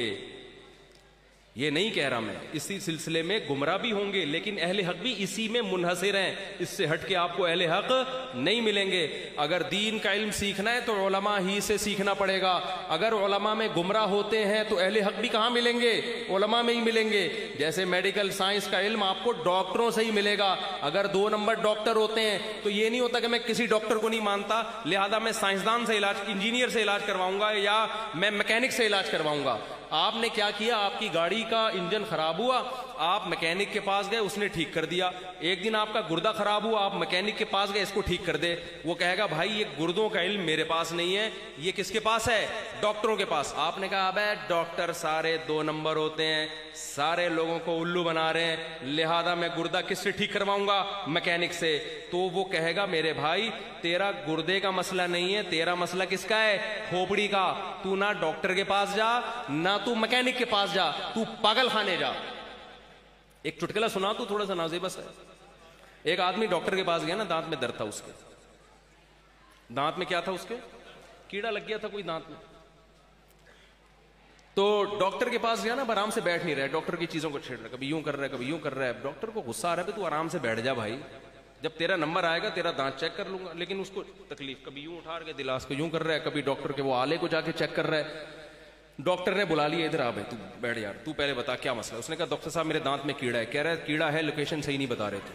یہ نہیں کہہ رہا میں. اسی سلسلے میں گمراہ بھی ہوں گے لیکن اہل حق بھی اسی میں منحصر ہیں, اس سے ہٹ کے آپ کو اہل حق نہیں ملیں گے. اگر دین کا علم سیکھنا ہے تو علماء ہی سے سیکھنا پڑے گا. اگر علماء میں گمراہ ہوتے ہیں تو اہل حق بھی کہاں ملیں گے, علماء میں ہی ملیں گے. جیسے میڈیکل سائنس کا علم آپ کو ڈاکٹروں سے ہی ملے گا. اگر 2 نمبر ڈاکٹر ہوتے ہیں تو یہ نہیں ہوتا کہ میں کسی ڈاکٹر کو نہیں مانتا لہذا میں سائنسدان سے علاج, انجینئر سے علاج کرواؤں گا یا میں میکینک سے علاج کرواؤں گا. آپ نے کیا کیا, آپ کی گاڑی کا انجن خراب ہوا, آپ میکینک کے پاس گئے, اس نے ٹھیک کر دیا. ایک دن آپ کا گردہ خراب ہوا, آپ میکینک کے پاس گئے, اس کو ٹھیک کر دے. وہ کہے گا بھائی یہ گردوں کا علم میرے پاس نہیں ہے, یہ کس کے پاس ہے, ڈاکٹروں کے پاس. آپ نے کہا ابے ڈاکٹر سارے 2 نمبر ہوتے ہیں, سارے لوگوں کو الو بنا رہے ہیں, لہذا میں گردہ کس سے ٹھیک کرواؤں گا, میکینک سے. تو وہ کہے گا میرے بھائی تیرا گردے کا مسئلہ نہیں ہے, تیرا مسئلہ کس کا ہے, کھوپڑی کا. تو نہ ڈاکٹر کے پاس جا نہ تو میکینک کے پاس جا, تو پاگل خانے جا. ایک چٹکلا سنا تو تھوڑا سا نازیبس ہے. ایک آدمی ڈاکٹر کے پاس گیا نا, دانت میں درد تھا اس کے. دانت میں کیا تھا, اس کے کیڑا لگ گیا تھا کوئی دانت میں. تو ڈاکٹر کے پاس گیا نا, آرام سے بیٹھ نہیں رہا, ڈاکٹر کی چیزوں کو چھیڑ رہا, کبھی یوں کر رہا ہے کبھی یوں کر رہا ہے. ڈاکٹر کو غصہ آ رہا ہے تو آرام سے بیٹھ جا بھائی, جب تیرا نمبر آئے گا تیرا دانت چیک کر لوں گا. لیکن اس کو تکلیف, کبھی یوں اٹھا کے دلاس کو یوں کر رہا ہے, کبھی ڈاکٹر کے وہ آلے کو جا کے چیک کر رہا ہے. ڈاکٹر نے بلا لیا, ادھر آ بھائی تو بیٹھ یار, تو پہلے بتا کیا مسئلہ. اس نے کہا ڈاکٹر صاحب میرے دانت میں کیڑا ہے. کہہ رہا ہے کیڑا ہے, لوکیشن صحیح نہیں بتا رہے تھے.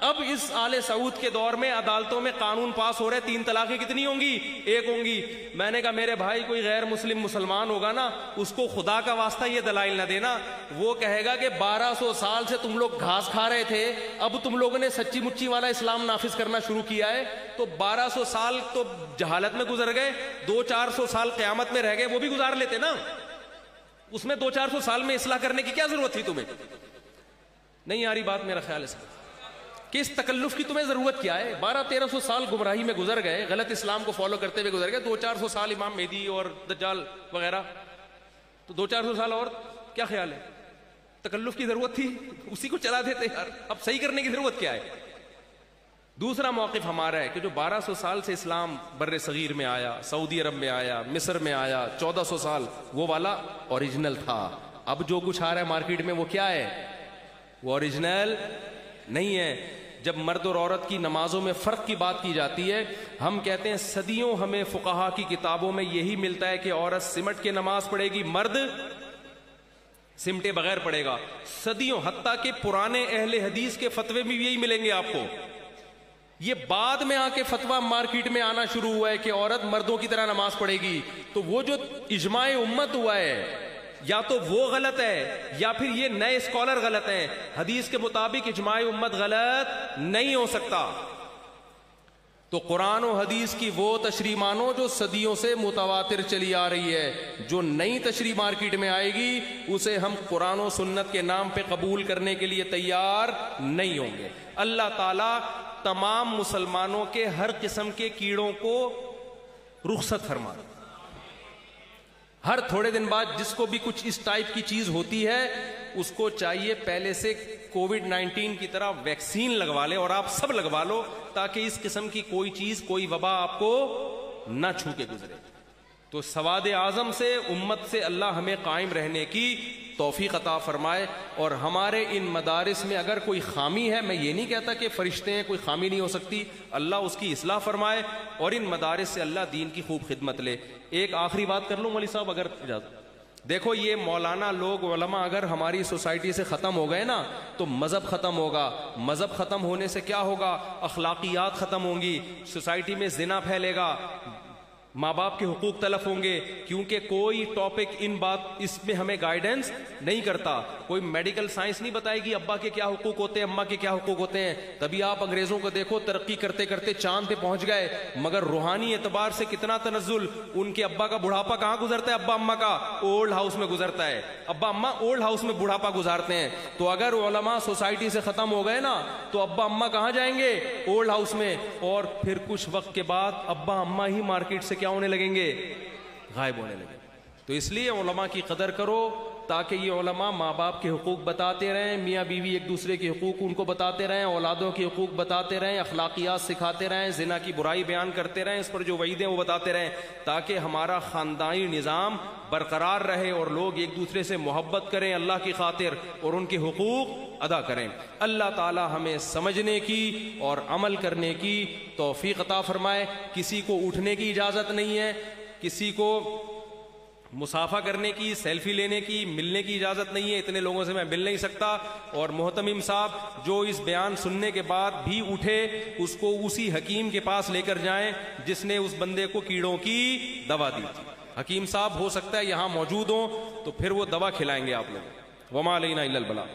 اب اس آل سعود کے دور میں عدالتوں میں قانون پاس ہو رہے 3 طلاقیں کتنی ہوں گی؟ 1 ہوں گی. میں نے کہا میرے بھائی کوئی غیر مسلمان ہوگا نا, اس کو خدا کا واسطہ یہ دلائل نہ دینا. وہ کہے گا کہ 1200 سال سے تم لوگ گھاس کھا رہے تھے, اب تم لوگوں نے سچی مچی والا اسلام نافذ کرنا شروع کیا ہے, تو 1200 سال تو جہالت میں گزر گئے, 200-400 سال قیامت میں رہ گئے, وہ بھی گزار لیتے نا. اس میں 200-400 سال میں اصلاح کرنے کی کیا ضرورت تھی تمہیں؟ نہیں آ رہی بات میرا خیال ہے کہ اس تکلف کی تمہیں ضرورت کیا ہے؟ 1200-1300 سال گمراہی میں گزر گئے, غلط اسلام کو فالو کرتے ہوئے گزر گئے, 200-400 سال امام مہدی اور دجال وغیرہ, تو 200-400 سال اور کیا خیال ہے؟ تکلف کی ضرورت تھی, اسی کو چلا دیتے یار, اب صحیح کرنے کی ضرورت کیا ہے؟ دوسرا موقف ہمارا ہے کہ جو 1200 سال سے اسلام بر صغیر میں آیا, سعودی عرب میں آیا, مصر میں آیا, 1400 سال, وہ والا اوریجنل تھا. اب جو کچھ آ رہا ہے مارکیٹ میں وہ کیا ہے؟ وہ اوریجنل نہیں ہے. جب مرد اور عورت کی نمازوں میں فرق کی بات کی جاتی ہے, ہم کہتے ہیں صدیوں ہمیں فقہا کی کتابوں میں یہی ملتا ہے کہ عورت سمٹ کے نماز پڑھے گی, مرد سمٹے بغیر پڑھے گا. صدیوں, حتیٰ کہ پرانے اہل حدیث کے فتوے بھی یہی ملیں گے آپ کو. یہ بعد میں آ کے فتویٰ مارکیٹ میں آنا شروع ہوا ہے کہ عورت مردوں کی طرح نماز پڑھے گی. تو وہ جو اجماع امت ہوا ہے, یا تو وہ غلط ہے یا پھر یہ نئے اسکالر غلط ہیں. حدیث کے مطابق اجماع امت غلط نہیں ہو سکتا. تو قرآن و حدیث کی وہ تشریح مانو جو صدیوں سے متواتر چلی آ رہی ہے. جو نئی تشریح مارکیٹ میں آئے گی اسے ہم قرآن و سنت کے نام پہ قبول کرنے کے لیے تیار نہیں ہوں گے. اللہ تعالیٰ تمام مسلمانوں کے ہر قسم کے کیڑوں کو رخصت فرما. ہر تھوڑے دن بعد جس کو بھی کچھ اس ٹائپ کی چیز ہوتی ہے اس کو چاہیے پہلے سے کووڈ-19 کی طرح ویکسین لگوا لے, اور آپ سب لگوا لو, تاکہ اس قسم کی کوئی چیز, کوئی وبا آپ کو نہ چھو کے گزرے. تو سواد اعظم سے, امت سے اللہ ہمیں قائم رہنے کی توفیق عطا فرمائے. اور ہمارے ان مدارس میں اگر کوئی خامی ہے, میں یہ نہیں کہتا کہ فرشتے ہیں کوئی خامی نہیں ہو سکتی, اللہ اس کی اصلاح فرمائے, اور ان مدارس سے اللہ دین کی خوب خدمت لے. ایک آخری بات کر لوں مولوی صاحب اگر اجازت. دیکھو یہ مولانا لوگ, علماء اگر ہماری سوسائٹی سے ختم ہو گئے نا تو مذہب ختم ہوگا. مذہب ختم ہونے سے کیا ہوگا؟ اخلاقیات ختم ہوں گی, سوسائٹی میں زنا پھیلے گا, ماں باپ کے حقوق تلف ہوں گے. کیونکہ کوئی ٹاپک اس میں ہمیں گائیڈنس نہیں کرتا. کوئی میڈیکل سائنس نہیں بتائے گی ابا کے کیا حقوق ہوتے ہیں, اماں کے کیا حقوق ہوتے ہیں. تبھی آپ انگریزوں کو دیکھو, ترقی کرتے کرتے چاند پہ پہنچ گئے, مگر روحانی اعتبار سے کتنا تنزل. ان کے ابا کا بڑھاپا کہاں گزرتا ہے؟ ابا اماں کا اولڈ ہاؤس میں گزرتا ہے. ابا اماں اولڈ ہاؤس میں بڑھاپا گزارتے ہیں. تو اگر علماء سوسائٹی سے ختم ہو گئے نا تو ابا اماں کہاں جائیں گے؟ اولڈ ہاؤس میں. اور پھر کچھ وقت کے بعد ابا اماں ہی مارکیٹ سے کیا ہونے لگیں گے؟ غائب ہونے لگیں. تو اس لیے علماء کی قدر کرو, تاکہ یہ علماء ماں باپ کے حقوق بتاتے رہیں, میاں بیوی ایک دوسرے کے حقوق ان کو بتاتے رہیں, اولادوں کے حقوق بتاتے رہیں, اخلاقیات سکھاتے رہیں, زنا کی برائی بیان کرتے رہیں, اس پر جو وعیدیں وہ بتاتے رہیں, تاکہ ہمارا خاندانی نظام برقرار رہے اور لوگ ایک دوسرے سے محبت کریں اللہ کی خاطر, اور ان کے حقوق ادا کریں. اللہ تعالی ہمیں سمجھنے کی اور عمل کرنے کی توفیق عطا فرمائے. کسی کو اٹھنے کی اجازت نہیں ہے, کسی کو مصافحہ کرنے کی, سیلفی لینے کی, ملنے کی اجازت نہیں ہے. اتنے لوگوں سے میں مل نہیں سکتا. اور محتمم صاحب جو اس بیان سننے کے بعد بھی اٹھے, اس کو اسی حکیم کے پاس لے کر جائیں جس نے اس بندے کو کیڑوں کی دوا دی تھی. حکیم صاحب ہو سکتا ہے یہاں موجود ہوں, تو پھر وہ دوا کھلائیں گے آپ لوگ. وما علینا الا البلاغ.